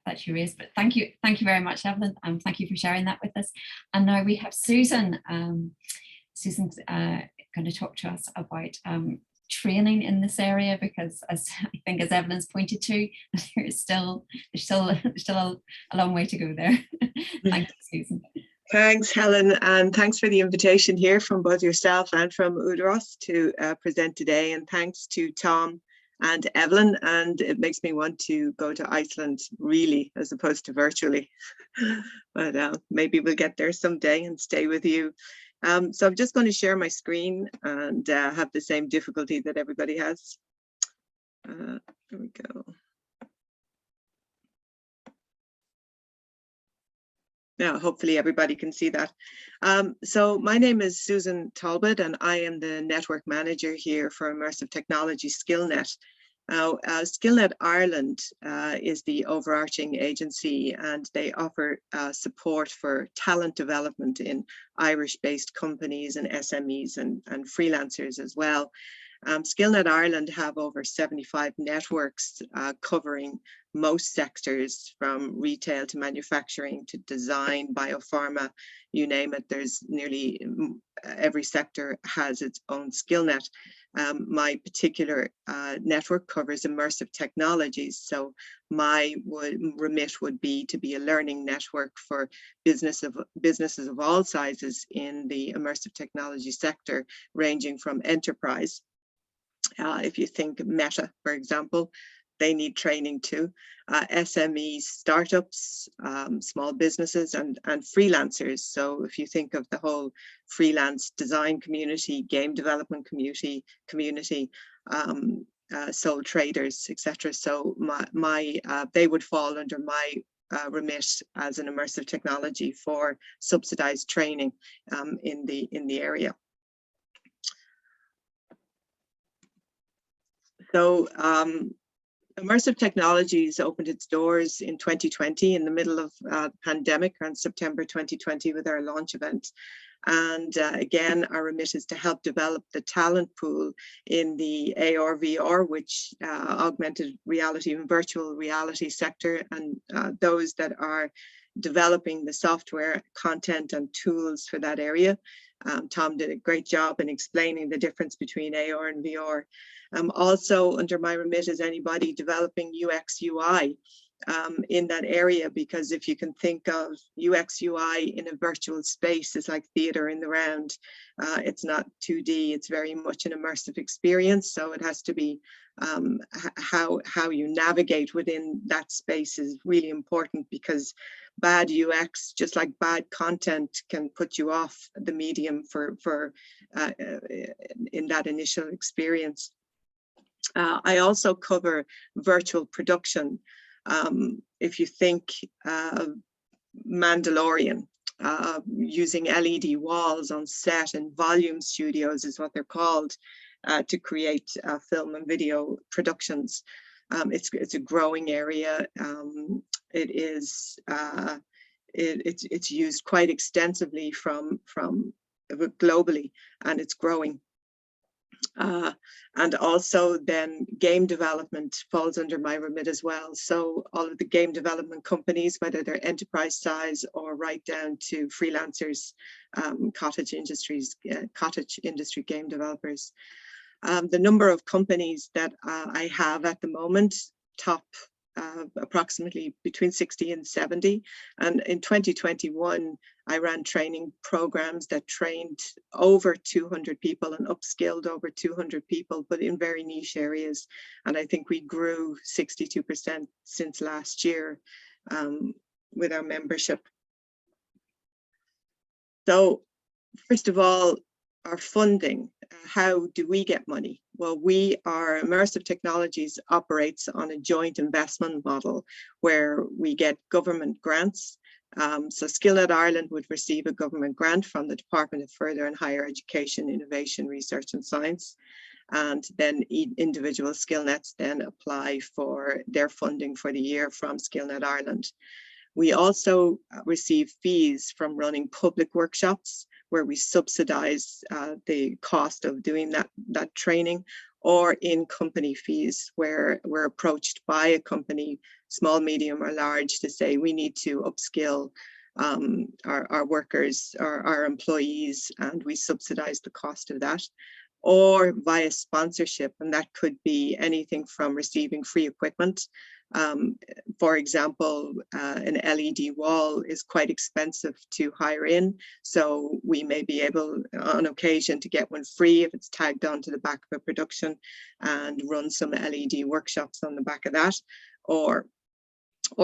that you raised. But thank you very much, Evelyn, and thank you for sharing that with us. And now we have Susan. Susan's going to talk to us about training in this area, because as Evelyn's pointed to, there's still a long way to go there. Thank you, Susan. Thanks, Helen, and thanks for the invitation here from both yourself and from Udros to present today. And thanks to Tom and Evelyn. And it makes me want to go to Iceland, really, as opposed to virtually. But maybe we'll get there someday and stay with you. So I'm just going to share my screen and have the same difficulty that everybody has. There we go. Now, hopefully everybody can see that. So my name is Susan Talbot, and I am the network manager here for Immersive Technology SkillNet. Now, SkillNet Ireland is the overarching agency, and they offer support for talent development in Irish-based companies and SMEs and freelancers as well. SkillNet Ireland have over 75 networks covering most sectors, from retail to manufacturing to design, biopharma, you name it. There's nearly every sector has its own SkillNet. My particular network covers immersive technologies, so my remit would be to be a learning network for businesses of all sizes in the immersive technology sector, ranging from enterprise. If you think Meta, for example, they need training too. SME startups, small businesses, and freelancers. So if you think of the whole freelance design community, game development community, sole traders, etc. So they would fall under my remit as an immersive technology for subsidized training in the area. So Immersive Technologies opened its doors in 2020 in the middle of the pandemic, around September 2020, with our launch event. And again, our remit is to help develop the talent pool in the AR, VR, which augmented reality and virtual reality sector, and those that are developing the software, content and tools for that area. Tom did a great job in explaining the difference between AR and VR. Also under my remit is anybody developing UX UI in that area, because if you can think of UX UI in a virtual space, it's like theater in the round. It's not 2D, it's very much an immersive experience. So it has to be how you navigate within that space is really important, because bad UX, just like bad content, can put you off the medium in that initial experience. I also cover virtual production. If you think Mandalorian, using LED walls on set, and volume studios is what they're called, to create film and video productions. It's a growing area. It's used quite extensively from globally, and it's growing. And also then game development falls under my remit as well. So all of the game development companies, whether they're enterprise size or right down to freelancers, cottage industry game developers. The number of companies that I have at the moment, top approximately between 60 and 70. And in 2021, I ran training programs that trained over 200 people and upskilled over 200 people, but in very niche areas. And I think we grew 62% since last year with our membership. So first of all, our funding. How do we get money? Well, Immersive Technologies operates on a joint investment model where we get government grants. So SkillNet Ireland would receive a government grant from the Department of Further and Higher Education, Innovation, Research and Science. And then individual SkillNets then apply for their funding for the year from SkillNet Ireland. We also receive fees from running public workshops, where we subsidize the cost of doing that training, or in company fees, where we're approached by a company, small, medium or large, to say we need to upskill our workers, our employees, and we subsidize the cost of that. Or via sponsorship, and that could be anything from receiving free equipment. For example, an LED wall is quite expensive to hire in, so we may be able on occasion to get one free if it's tagged onto the back of a production, and run some LED workshops on the back of that, or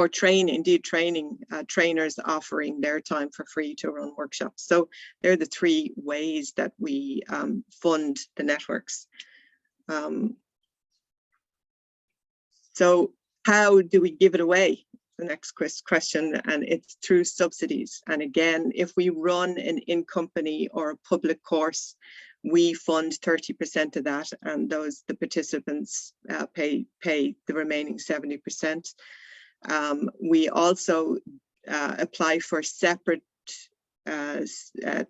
trainers offering their time for free to run workshops. So they're the three ways that we fund the networks. So how do we give it away? the next question, and it's through subsidies. And again, if we run an in-company or a public course, we fund 30% of that, and the participants pay the remaining 70%. We also apply for separate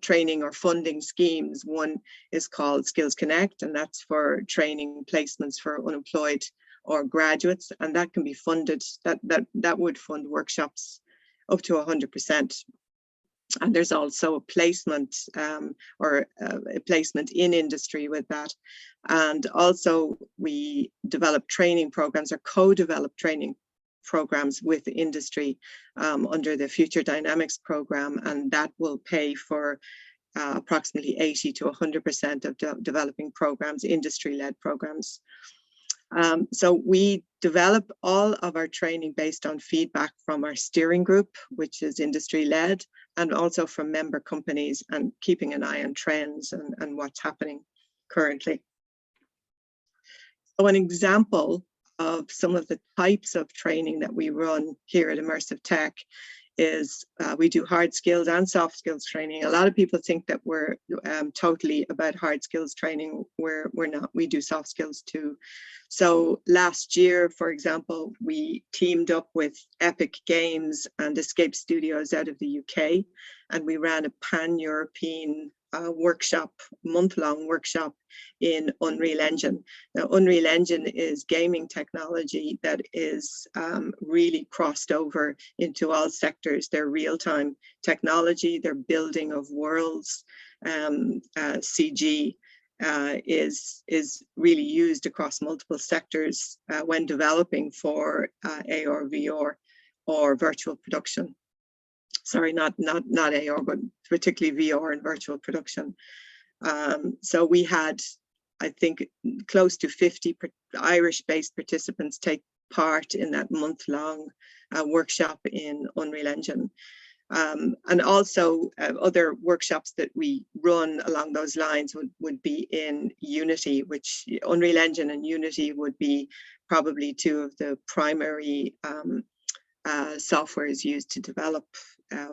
training or funding schemes. One is called Skills Connect, and that's for training placements for unemployed or graduates, and that can be funded, that would fund workshops up to 100%. And there's also a placement or a placement in industry with that. And also we develop training programs or co-develop training programs with industry under the Future Dynamics program, and that will pay for approximately 80 to 100% of developing programs, industry-led programs. So we develop all of our training based on feedback from our steering group, which is industry-led, and also from member companies, and keeping an eye on trends and what's happening currently. So an example of some of the types of training that we run here at Immersive Tech is we do hard skills and soft skills training. A lot of people think that we're totally about hard skills training. We're not. We do soft skills too. So last year, for example, we teamed up with Epic Games and Escape Studios out of the UK, and we ran a pan-European workshop, month-long workshop in Unreal Engine. Now, Unreal Engine is gaming technology that is really crossed over into all sectors. They're real-time technology, they're building of worlds, CG is really used across multiple sectors when developing for AR, VR, or virtual production. Sorry, not AR, but particularly VR and virtual production. So we had, I think, close to 50 Irish-based participants take part in that month-long workshop in Unreal Engine. And also other workshops that we run along those lines would be in Unity, which Unreal Engine and Unity would be probably two of the primary softwares used to develop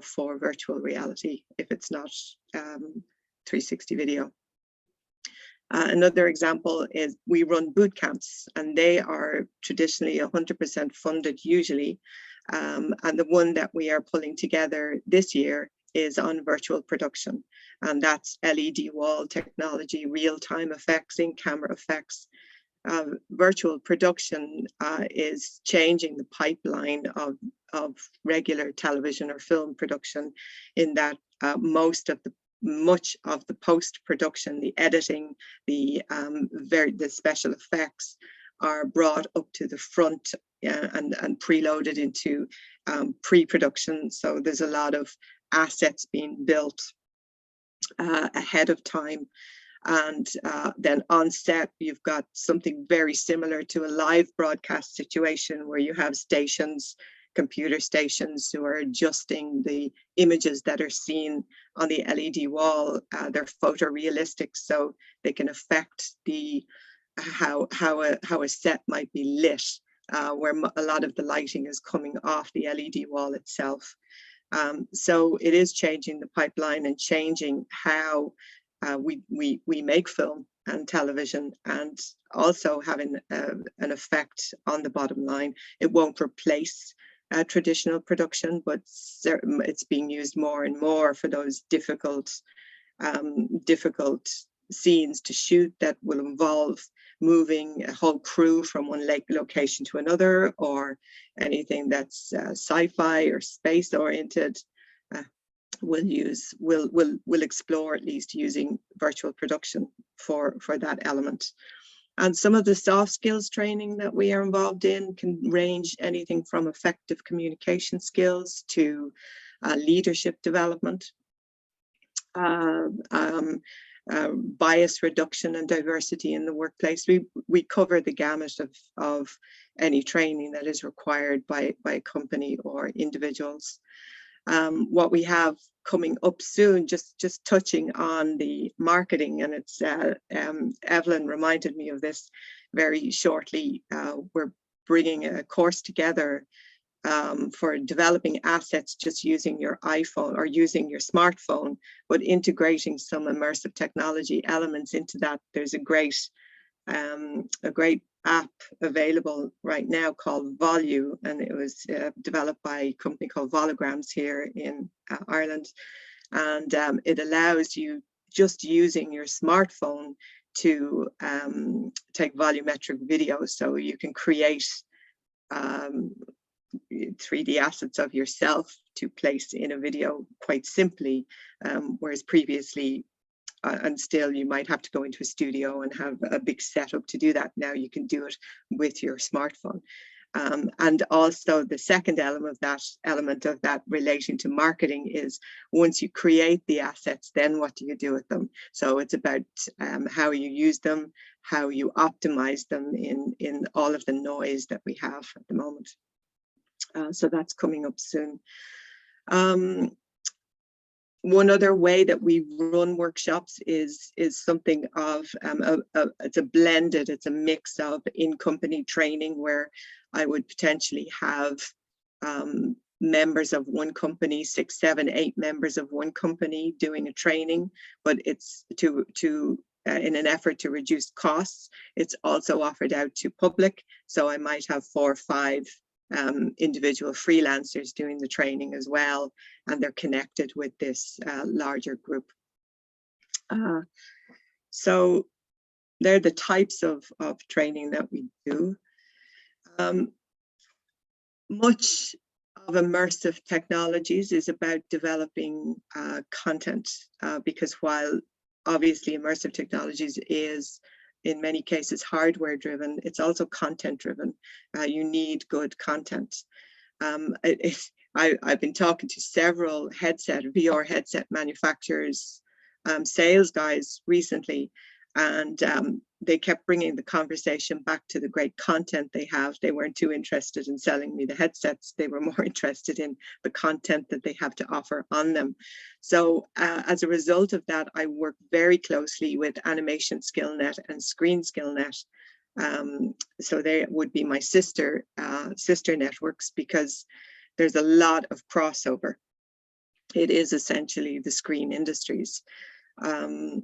for virtual reality, if it's not 360 video. Another example is we run boot camps, and they are traditionally 100% funded usually. And the one that we are pulling together this year is on virtual production, and that's LED wall technology, real-time effects, in-camera effects. Virtual production is changing the pipeline of regular television or film production, in that much of the post-production, the editing, the special effects are brought up to the front and preloaded into pre-production. So there's a lot of assets being built ahead of time. And then on set, you've got something very similar to a live broadcast situation where you have stations, computer stations, who are adjusting the images that are seen on the LED wall. They're photorealistic, so they can affect the how a set might be lit, where a lot of the lighting is coming off the LED wall itself. So it is changing the pipeline and changing how we make film and television, and also having an effect on the bottom line. It won't replace traditional production, but it's being used more and more for those difficult scenes to shoot that will involve moving a whole crew from one location to another, or anything that's sci-fi or space oriented. We'll explore at least using virtual production for that element. And some of the soft skills training that we are involved in can range anything from effective communication skills to leadership development, bias reduction and diversity in the workplace. We cover the gamut of any training that is required by a company or individuals. What we have coming up soon, just touching on the marketing, and it's Evelyn reminded me of this very shortly. We're bringing a course together for developing assets just using your iPhone or using your smartphone, but integrating some immersive technology elements into that. There's a great app available right now called Volu, and it was developed by a company called Volograms here in Ireland. And it allows you, just using your smartphone, to take volumetric video. So you can create 3D assets of yourself to place in a video quite simply, whereas previously, and still you might have to go into a studio and have a big setup to do that. Now you can do it with your smartphone. And also the second element of that relating to marketing is, once you create the assets, then what do you do with them? So it's about how you use them, how you optimize them in all of the noise that we have at the moment. So that's coming up soon. One other way that we run workshops is something of it's a mix of in-company training, where I would potentially have members of one company, 6, 7, 8 members of one company doing a training, but it's in an effort to reduce costs. It's also offered out to public, so I might have 4 or 5 individual freelancers doing the training as well, and they're connected with this larger group. So they're the types of training that we do. Much of immersive technologies is about developing content, because while obviously immersive technologies is in many cases hardware driven, it's also content driven. You need good content. I've been talking to several VR headset manufacturers, sales guys recently, and they kept bringing the conversation back to the great content they have. They weren't too interested in selling me the headsets. They were more interested in the content that they have to offer on them. So as a result of that, I work very closely with Animation SkillNet and Screen SkillNet. So they would be my sister networks, because there's a lot of crossover. It is essentially the screen industries. So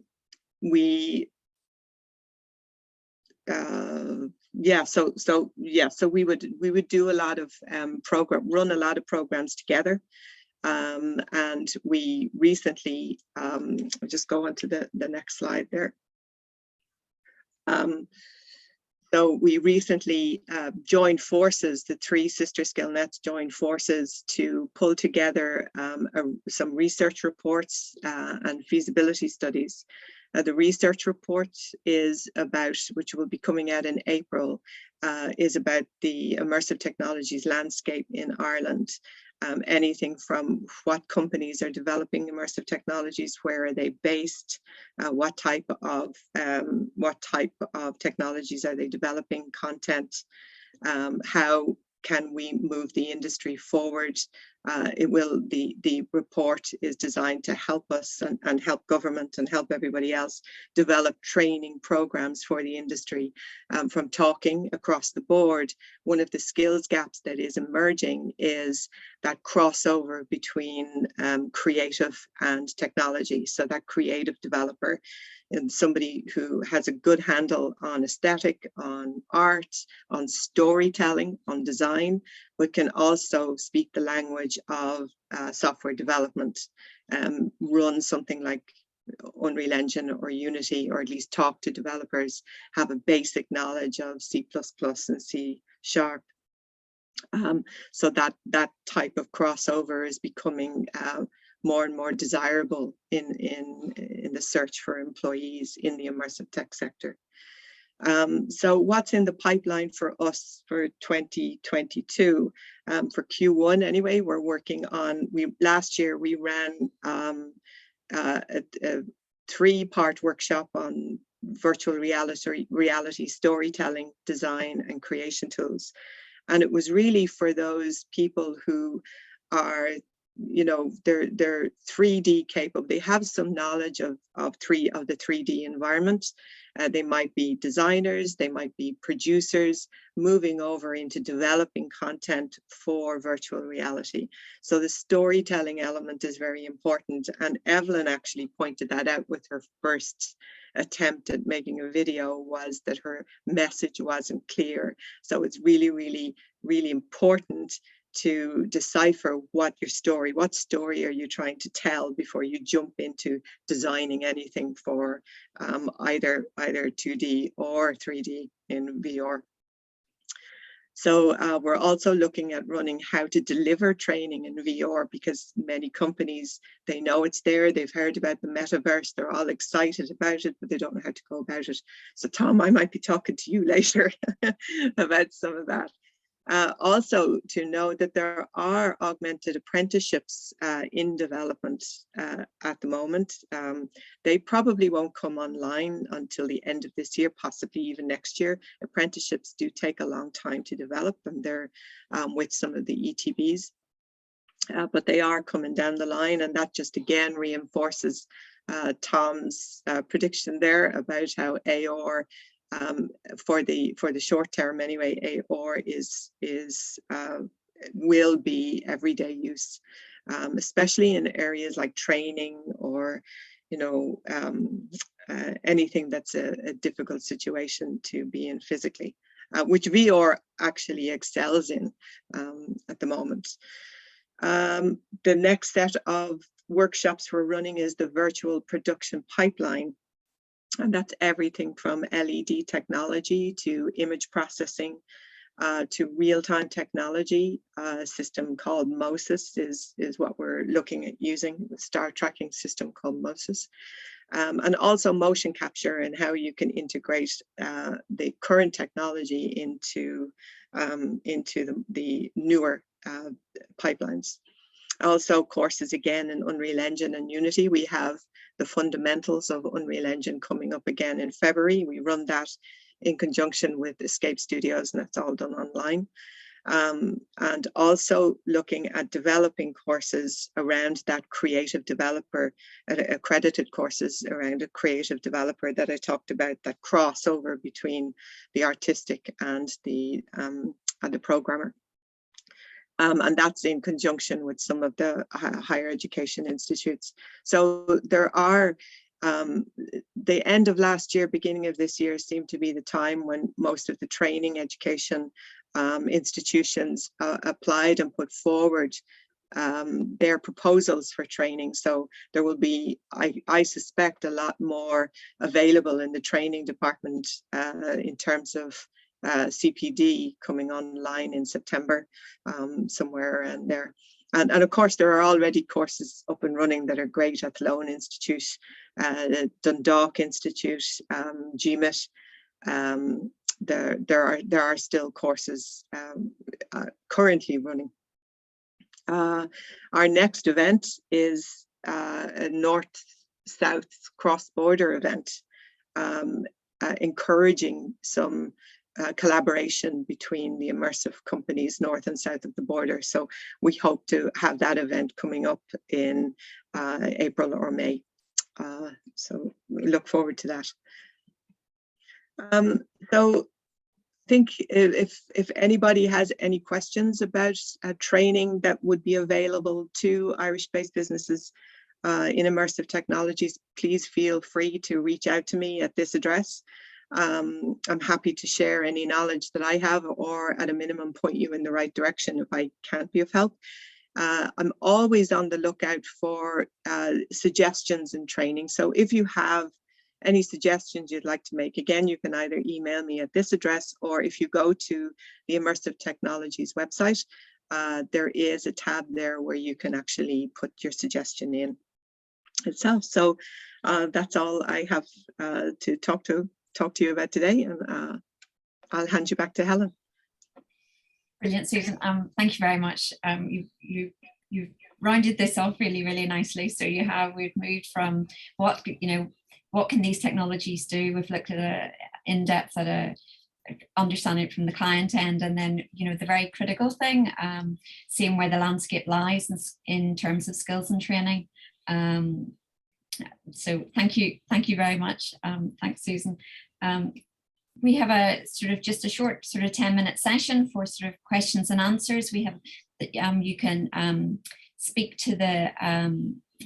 we would do a lot of run a lot of programs together, and we recently I'll just go on to the next slide there. So we recently joined forces, the 3 sister SkillNets joined forces to pull together some research reports and feasibility studies. The research report is about, which will be coming out in April, is about the immersive technologies landscape in Ireland. Anything from what companies are developing immersive technologies, where are they based, what type of technologies are they developing, content, how can we move the industry forward. The report is designed to help us and help government and help everybody else develop training programs for the industry. From talking across the board, one of the skills gaps that is emerging is that crossover between creative and technology. So that creative developer and somebody who has a good handle on aesthetic, on art, on storytelling, on design, but can also speak the language of software development, run something like Unreal Engine or Unity, or at least talk to developers, have a basic knowledge of C++ and C#. So that type of crossover is becoming more and more desirable in the search for employees in the immersive tech sector. So what's in the pipeline for us for 2022? For Q1 anyway, we're working on, last year we ran a 3-part workshop on virtual reality storytelling, design and creation tools. And it was really for those people who are you know, they're 3D capable. They have some knowledge of the 3D environment. They might be designers, they might be producers moving over into developing content for virtual reality. So the storytelling element is very important. And Evelyn actually pointed that out with her first attempt at making a video, was that her message wasn't clear. So it's really, really, really important to decipher what story are you trying to tell before you jump into designing anything for either 2D or 3D in VR. So we're also looking at running how to deliver training in VR, because many companies, they know it's there, they've heard about the metaverse, they're all excited about it, but they don't know how to go about it. So Tom, I might be talking to you later about some of that. Also to know that there are augmented apprenticeships in development at the moment. They probably won't come online until the end of this year, possibly even next year. Apprenticeships do take a long time to develop, and they're with some of the ETBs, but they are coming down the line, and that just again reinforces Tom's prediction there about how AR for the short term anyway, AR will be everyday use, especially in areas like training or, you know, anything that's a difficult situation to be in physically, which VR actually excels in at the moment. The next set of workshops we're running is the virtual production pipeline. And that's everything from LED technology to image processing to real-time technology. A system called MOSIS is what we're looking at using, the star tracking system called MOSIS. And also motion capture and how you can integrate the current technology into the newer pipelines. Also courses again in Unreal Engine and Unity. We have the fundamentals of Unreal Engine coming up again in February. We run that in conjunction with Escape Studios, and that's all done online. And also looking at developing courses around that creative developer, accredited courses around a creative developer that I talked about, that crossover between the artistic and the programmer. And that's in conjunction with some of the higher education institutes. So there are, the end of last year, beginning of this year seemed to be the time when most of the training education institutions applied and put forward their proposals for training. So there will be, I suspect, a lot more available in the training department in terms of CPD coming online in September, somewhere around there. And of course, there are already courses up and running that are great at Lone Institute, the Dundalk Institute, GMIT. There are still courses currently running. Our next event is a north-south cross-border event, encouraging some collaboration between the immersive companies north and south of the border. So we hope to have that event coming up in April or May. So we look forward to that. So I think if anybody has any questions about training that would be available to Irish-based businesses in immersive technologies, please feel free to reach out to me at this address. I'm happy to share any knowledge that I have, or at a minimum point you in the right direction if I can't be of help. I'm always on the lookout for suggestions in training. So if you have any suggestions you'd like to make, again, you can either email me at this address, or if you go to the Immersive Technologies website, there is a tab there where you can actually put your suggestion in itself. So that's all I have to talk to you about today, and I'll hand you back to Helen. Brilliant, Susan. Thank you very much. You've rounded this off really nicely. So we've moved from what can these technologies do. We've looked at in depth at understand it from the client end, and then the very critical thing, seeing where the landscape lies in terms of skills and training. So thank you very much. Thanks, Susan. We have a just a short 10-minute session for questions and answers. We have you can speak to the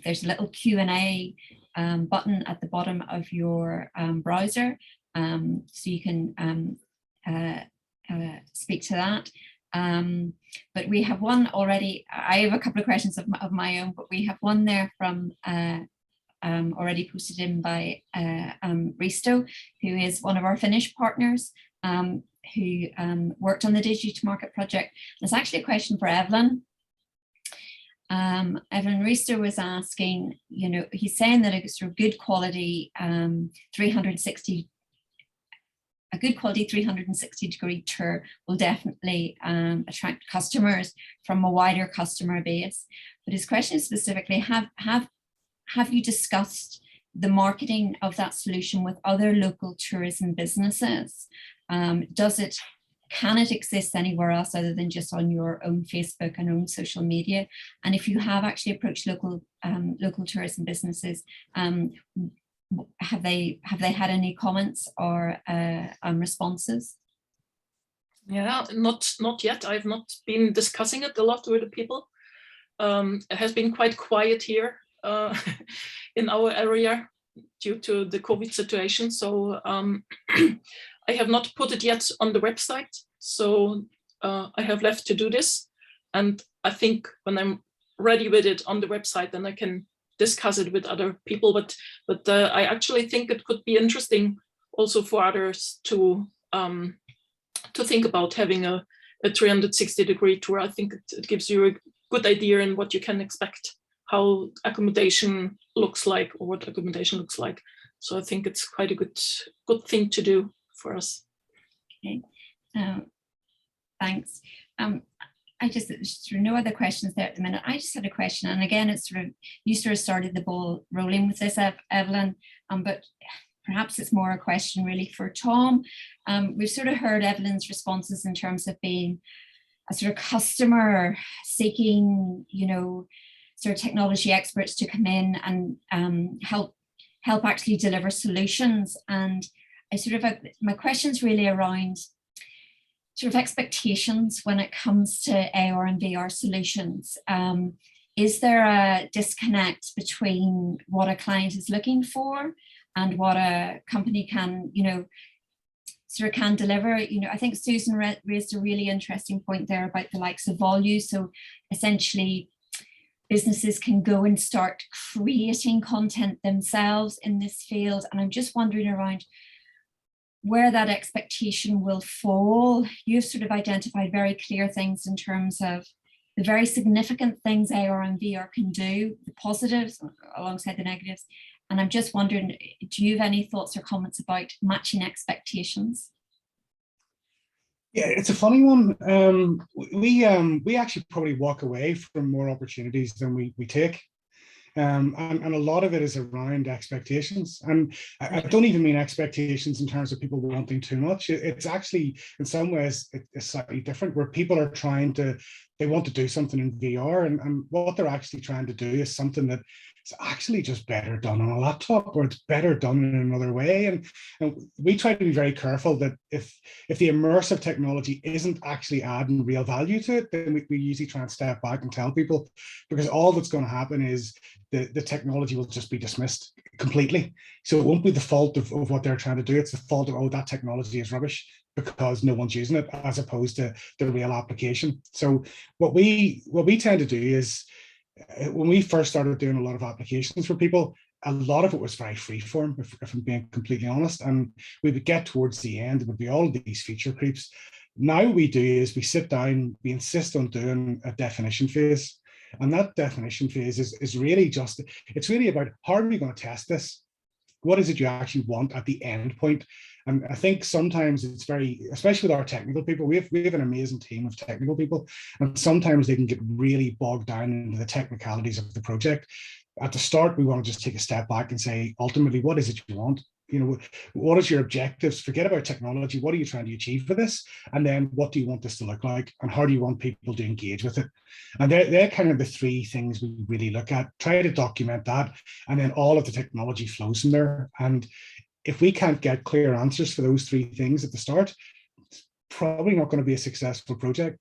there's a little Q&A button at the bottom of your browser, so you can speak to that. But we have one already. I have a couple of questions of my own, but we have one there from already posted in by Risto, who is one of our Finnish partners, who worked on the Digi2market project. It's actually a question for Evelyn. Evelyn Risto was asking, he's saying that a good quality 360 degree tour will definitely attract customers from a wider customer base. But his question is specifically, have you discussed the marketing of that solution with other local tourism businesses? Can it exist anywhere else other than just on your own Facebook and own social media? And if you have actually approached local tourism businesses, have they had any comments or responses? Yeah, not yet. I've not been discussing it a lot with the people. It has been quite quiet here in our area due to the COVID situation. So I have not put it yet on the website. So I have left to do this. And I think when I'm ready with it on the website, then I can discuss it with other people. But I actually think it could be interesting also for others to think about having a 360 degree tour. I think it gives you a good idea in what you can expect, how accommodation looks like, or what accommodation looks like. So I think it's quite a good thing to do for us. Okay, thanks. There's no other questions there at the minute. I just had a question, and again, it's you started the ball rolling with this, Evelyn, but perhaps it's more a question really for Tom. We've heard Evelyn's responses in terms of being a customer seeking, technology experts to come in and help actually deliver solutions. And my question's really around expectations when it comes to AR and VR solutions. Is there a disconnect between what a client is looking for and what a company can, can deliver? I think Susan raised a really interesting point there about the likes of Volue. So essentially, businesses can go and start creating content themselves in this field. And I'm just wondering around where that expectation will fall. You've identified very clear things in terms of the very significant things AR and VR can do, the positives alongside the negatives. And I'm just wondering, do you have any thoughts or comments about matching expectations? Yeah, it's a funny one. We actually probably walk away from more opportunities than we take. And a lot of it is around expectations. And I don't even mean expectations in terms of people wanting too much. It's actually, in some ways, it's slightly different, where people are they want to do something in VR, and what they're actually trying to do is something that is actually just better done on a laptop, or it's better done in another way. And we try to be very careful that if the immersive technology isn't actually adding real value to it, then we usually try and step back and tell people, because all that's going to happen is the technology will just be dismissed completely. So it won't be the fault of what they're trying to do. It's the fault of, oh, that technology is rubbish because no one's using it, as opposed to the real application. So what we tend to do is, when we first started doing a lot of applications for people, a lot of it was very freeform, if I'm being completely honest. And we would get towards the end, it would be all of these feature creeps. Now what we do is we sit down, we insist on doing a definition phase. And that definition phase is really just, it's really about, how are we going to test this? What is it you actually want at the end point? And I think sometimes it's very, especially with our technical people, we have an amazing team of technical people, and sometimes they can get really bogged down into the technicalities of the project. At the start, we want to just take a step back and say, ultimately, what is it you want? what is your objectives? Forget about technology. What are you trying to achieve with this? And then what do you want this to look like? And how do you want people to engage with it? And they're kind of the three things we really look at. Try to document that. And then all of the technology flows from there. And if we can't get clear answers for those three things at the start, it's probably not going to be a successful project.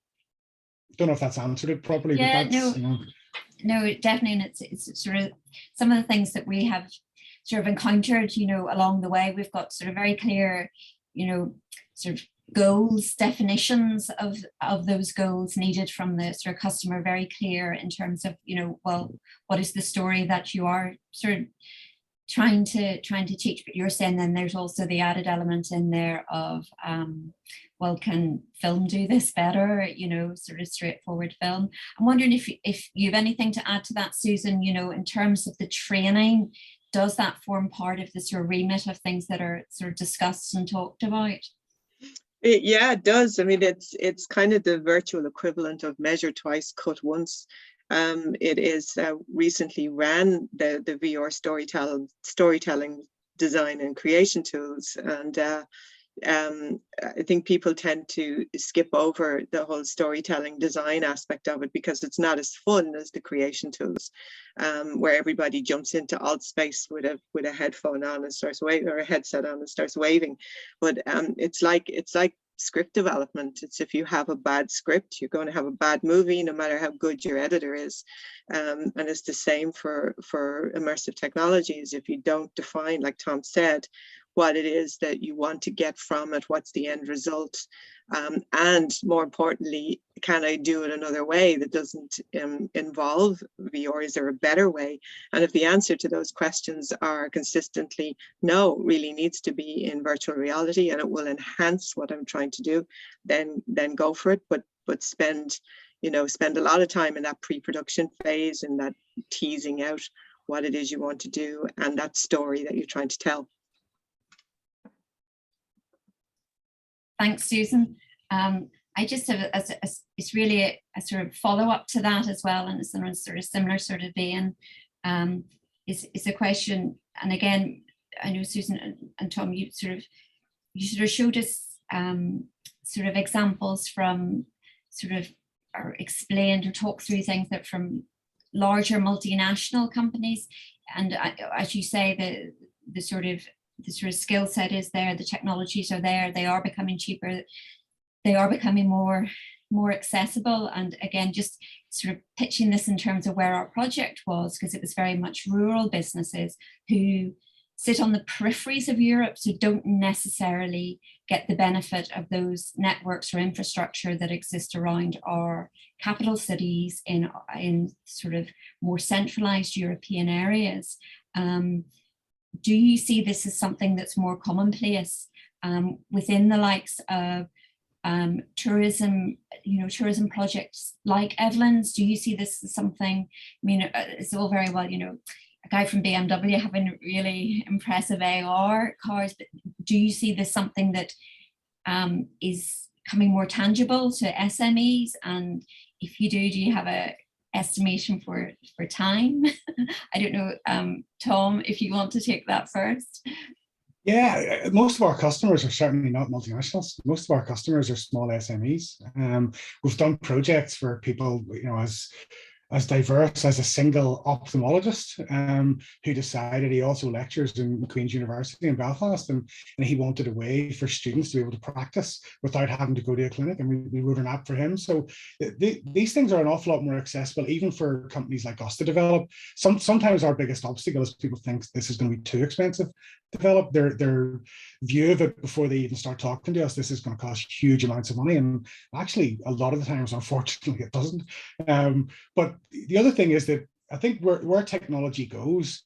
Don't know if that's answered it properly. Yeah, but that's, no, definitely. And it's sort of some of the things that we have sort of encountered, along the way. We've got sort of very clear, sort of goals, definitions of those goals needed from the sort of customer, very clear in terms of, well, what is the story that you are sort of trying to teach? But you're saying then there's also the added element in there of, well, can film do this better? Sort of straightforward film. I'm wondering if you have anything to add to that, Susan, in terms of the training. Does that form part of the sort of remit of things that are sort of discussed and talked about? Yeah, it does. I mean, it's kind of the virtual equivalent of measure twice, cut once. It is recently ran the VR storytelling design and creation tools, and I think people tend to skip over the whole storytelling design aspect of it because it's not as fun as the creation tools, where everybody jumps into alt space with a headphone on and starts waving, or a headset on and starts waving. But it's like script development. It's if you have a bad script, you're going to have a bad movie, no matter how good your editor is. And it's the same for immersive technologies. If you don't define, like Tom said, what it is that you want to get from it, what's the end result, and more importantly, can I do it another way that doesn't involve VR? Is there a better way? And if the answer to those questions are consistently no, really needs to be in virtual reality and it will enhance what I'm trying to do, then go for it. But spend a lot of time in that pre-production phase and that teasing out what it is you want to do and that story that you're trying to tell. Thanks, Susan. I just have it's really a sort of follow up to that as well, and it's in a sort of similar sort of vein. Is a question, and again, I know Susan and Tom, you sort of showed us sort of examples from sort of, or explained or talked through things that from larger multinational companies, and as you say, the sort of skill set is there, the technologies are there, they are becoming cheaper, they are becoming more accessible. And again, just sort of pitching this in terms of where our project was, because it was very much rural businesses who sit on the peripheries of Europe, so don't necessarily get the benefit of those networks or infrastructure that exist around our capital cities in sort of more centralized European areas. Do you see this as something that's more commonplace within the likes of tourism, tourism projects like Evelyn's? Do you see this as something, I mean, it's all very well, a guy from BMW having really impressive AR cars, but do you see this something that is coming more tangible to SMEs? And if you do you have a estimation for time? I don't know, Tom, if you want to take that first. Yeah, most of our customers are certainly not multinationals. Most of our customers are small SMEs. We've done projects for people, as diverse as a single ophthalmologist who decided, he also lectures in Queen's University in Belfast, and he wanted a way for students to be able to practice without having to go to a clinic, and we wrote an app for him. So these things are an awful lot more accessible, even for companies like us to develop. Sometimes our biggest obstacle is people think this is going to be too expensive to develop. Their view of it before they even start talking to us, this is going to cost huge amounts of money, and actually a lot of the times, unfortunately, it doesn't. But the other thing is that I think where technology goes,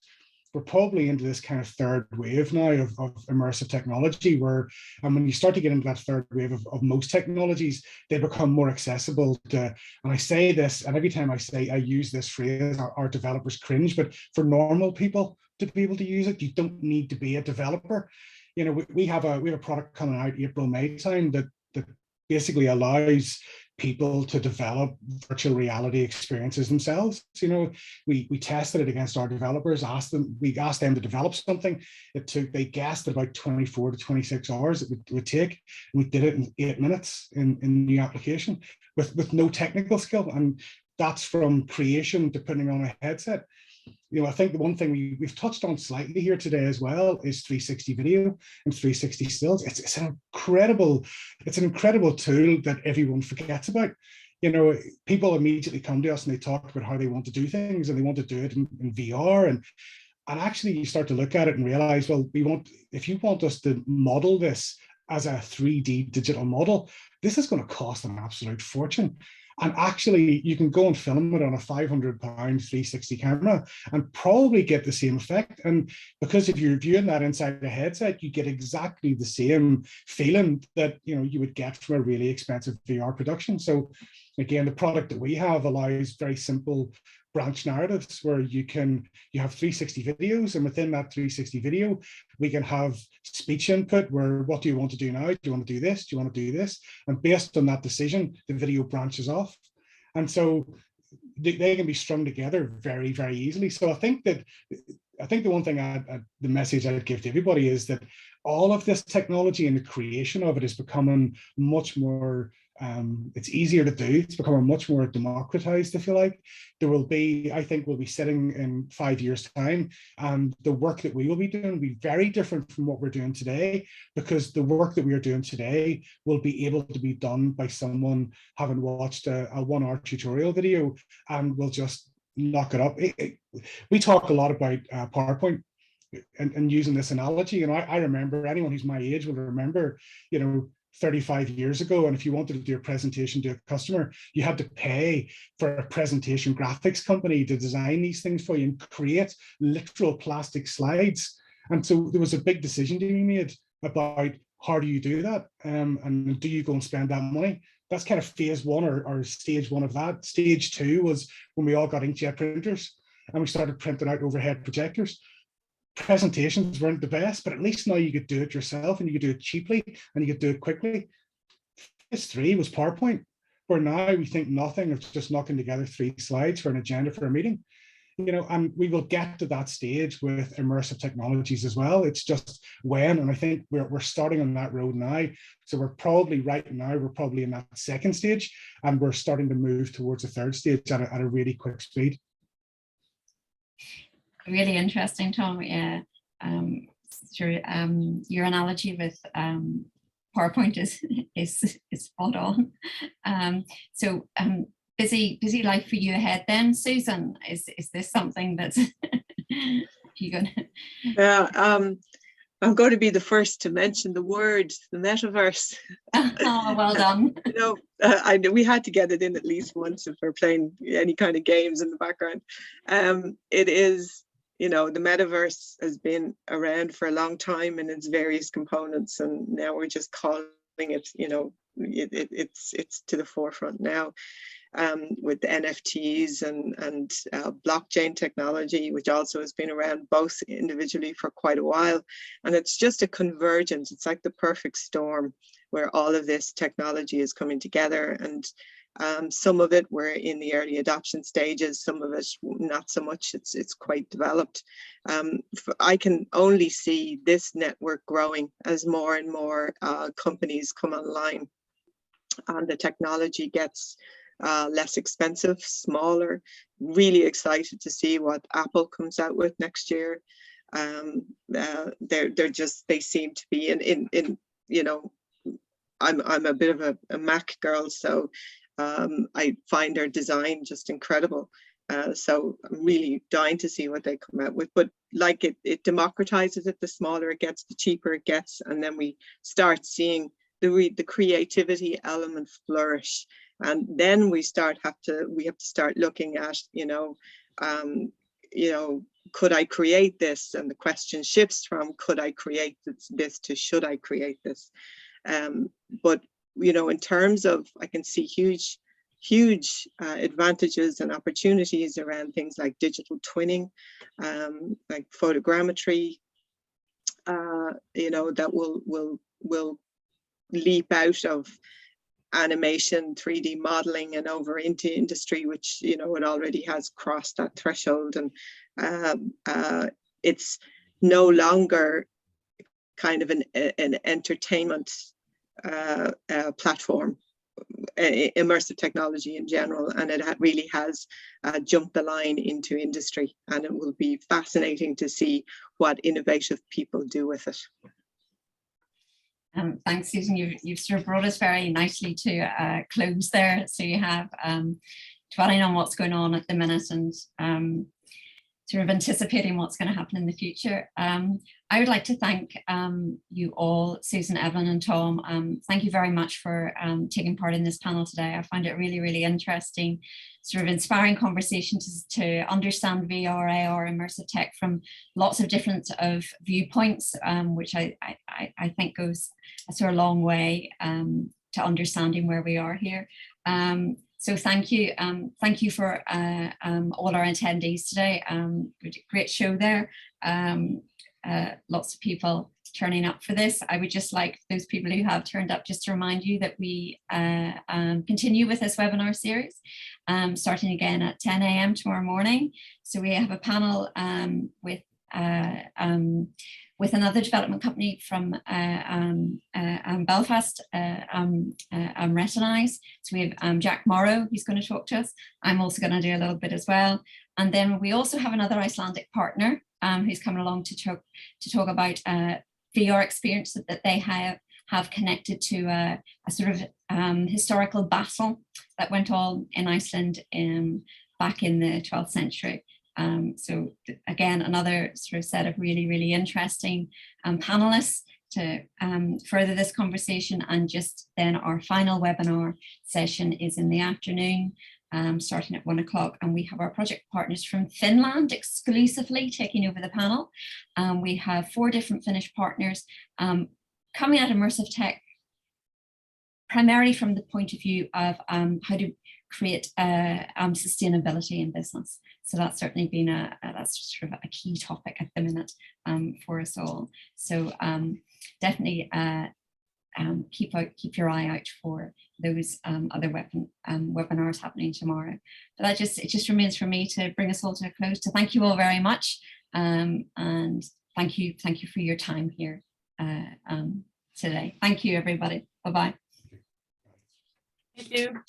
we're probably into this kind of third wave now of immersive technology, where, and when you start to get into that third wave of most technologies, they become more accessible to, and I say this, and every time I use this phrase, our developers cringe, but for normal people to be able to use it, you don't need to be a developer. We have a product coming out April, May time that basically allows people to develop virtual reality experiences themselves. You know, we tested it against our developers, we asked them to develop something. They guessed at about 24 to 26 hours it would take. And we did it in 8 minutes in the application with no technical skill. And that's from creation to putting on a headset. You know, I think the one thing we've touched on slightly here today as well is 360 video and 360 stills. It's an incredible tool that everyone forgets about. You know, people immediately come to us and they talk about how they want to do things and they want to do it in VR. And actually you start to look at it and realize, well, if you want us to model this as a 3D digital model, this is going to cost an absolute fortune. And actually, you can go and film it on a £500 360 camera and probably get the same effect. And because if you're viewing that inside a headset, you get exactly the same feeling that you would get from a really expensive VR production. So again, the product that we have allows very simple branch narratives where you have 360 videos, and within that 360 video, we can have speech input where, what do you want to do now? Do you want to do this? Do you want to do this? And based on that decision, the video branches off. And so they can be strung together very, very easily. So I think the one thing the message I'd give to everybody is that all of this technology and the creation of it is becoming much more it's easier to do. It's becoming much more democratized, if you like. I think we'll be sitting in 5 years' time, and the work that we will be doing will be very different from what we're doing today, because the work that we are doing today will be able to be done by someone having watched a 1 hour tutorial video and will just knock it up. We talk a lot about PowerPoint and using this analogy, and I remember, anyone who's my age will remember, 35 years ago, and if you wanted to do a presentation to a customer, you had to pay for a presentation graphics company to design these things for you and create literal plastic slides. And so there was a big decision to be made about how do you do that, and do you go and spend that money? That's kind of phase one or stage one of that. Stage two was when we all got inkjet printers and we started printing out overhead projectors. Presentations weren't the best, but at least now you could do it yourself, and you could do it cheaply, and you could do it quickly. Phase three was PowerPoint, where now we think nothing of just knocking together 3 slides for an agenda for a meeting. And we will get to that stage with immersive technologies as well. It's just when, and I think we're starting on that road now. So we're probably in that second stage, and we're starting to move towards a third stage at a really quick speed. Really interesting, Tom. Yeah, sure. Your analogy with PowerPoint is spot on. So busy life for you ahead then, Susan. Is this something that's you gonna? Yeah, I'm going to be the first to mention the word, the metaverse. Oh, well done. I know we had to get it in at least once if we're playing any kind of games in the background. It is. The metaverse has been around for a long time in its various components, and now we're just calling it, it's to the forefront now, with the NFTs and blockchain technology, which also has been around both individually for quite a while. And it's just a convergence. It's like the perfect storm where all of this technology is coming together, and some of it we're in the early adoption stages, some of it not so much. It's quite developed. I can only see this network growing as more and more companies come online, and the technology gets less expensive, smaller. Really excited to see what Apple comes out with next year. They seem to be in I'm a bit of a Mac girl, so I find their design just incredible. So I'm really dying to see what they come out with. But like it democratizes it. The smaller it gets, the cheaper it gets, and then we start seeing the creativity element flourish. And then we have to start looking at could I create this? And the question shifts from could I create this to should I create this? But in terms of, I can see huge advantages and opportunities around things like digital twinning, like photogrammetry, that will leap out of animation, 3D modeling, and over into industry, which, you know, it already has crossed that threshold. And it's no longer kind of an entertainment platform, immersive technology in general, and it really has jumped the line into industry, and it will be fascinating to see what innovative people do with it. Thanks, Susan. You've sort of brought us very nicely to close there. So you have dwelling on what's going on at the minute and sort of anticipating what's going to happen in the future. I would like to thank you all, Susan, Evelyn and Tom. Thank you very much for taking part in this panel today. I find it really, really interesting, sort of inspiring conversations to understand VR, AR, immersive tech from lots of different viewpoints, which I think goes a sort of long way to understanding where we are here. So thank you for all our attendees today. Great show there. Lots of people turning up for this. I would just like those people who have turned up just to remind you that we continue with this webinar series, starting again at 10 a.m. tomorrow morning. So we have a panel with another development company from Belfast, Retinize. So we have Jack Morrow, who's going to talk to us. I'm also going to do a little bit as well. And then we also have another Icelandic partner who's coming along to talk about VR experience that they have connected to a sort of historical battle that went on in Iceland back in the 12th century. So again, another sort of set of really, really interesting panelists to further this conversation. And just then our final webinar session is in the afternoon, starting at 1 o'clock. And we have our project partners from Finland exclusively taking over the panel. We have 4 different Finnish partners coming at immersive tech, primarily from the point of view of how to create sustainability in business. So that's certainly been that's sort of a key topic at the minute for us all. So definitely keep your eye out for those other webinars happening tomorrow. But it just remains for me to bring us all to a close. To thank you all very much, and thank you for your time here today. Thank you, everybody. Bye bye. Thank you.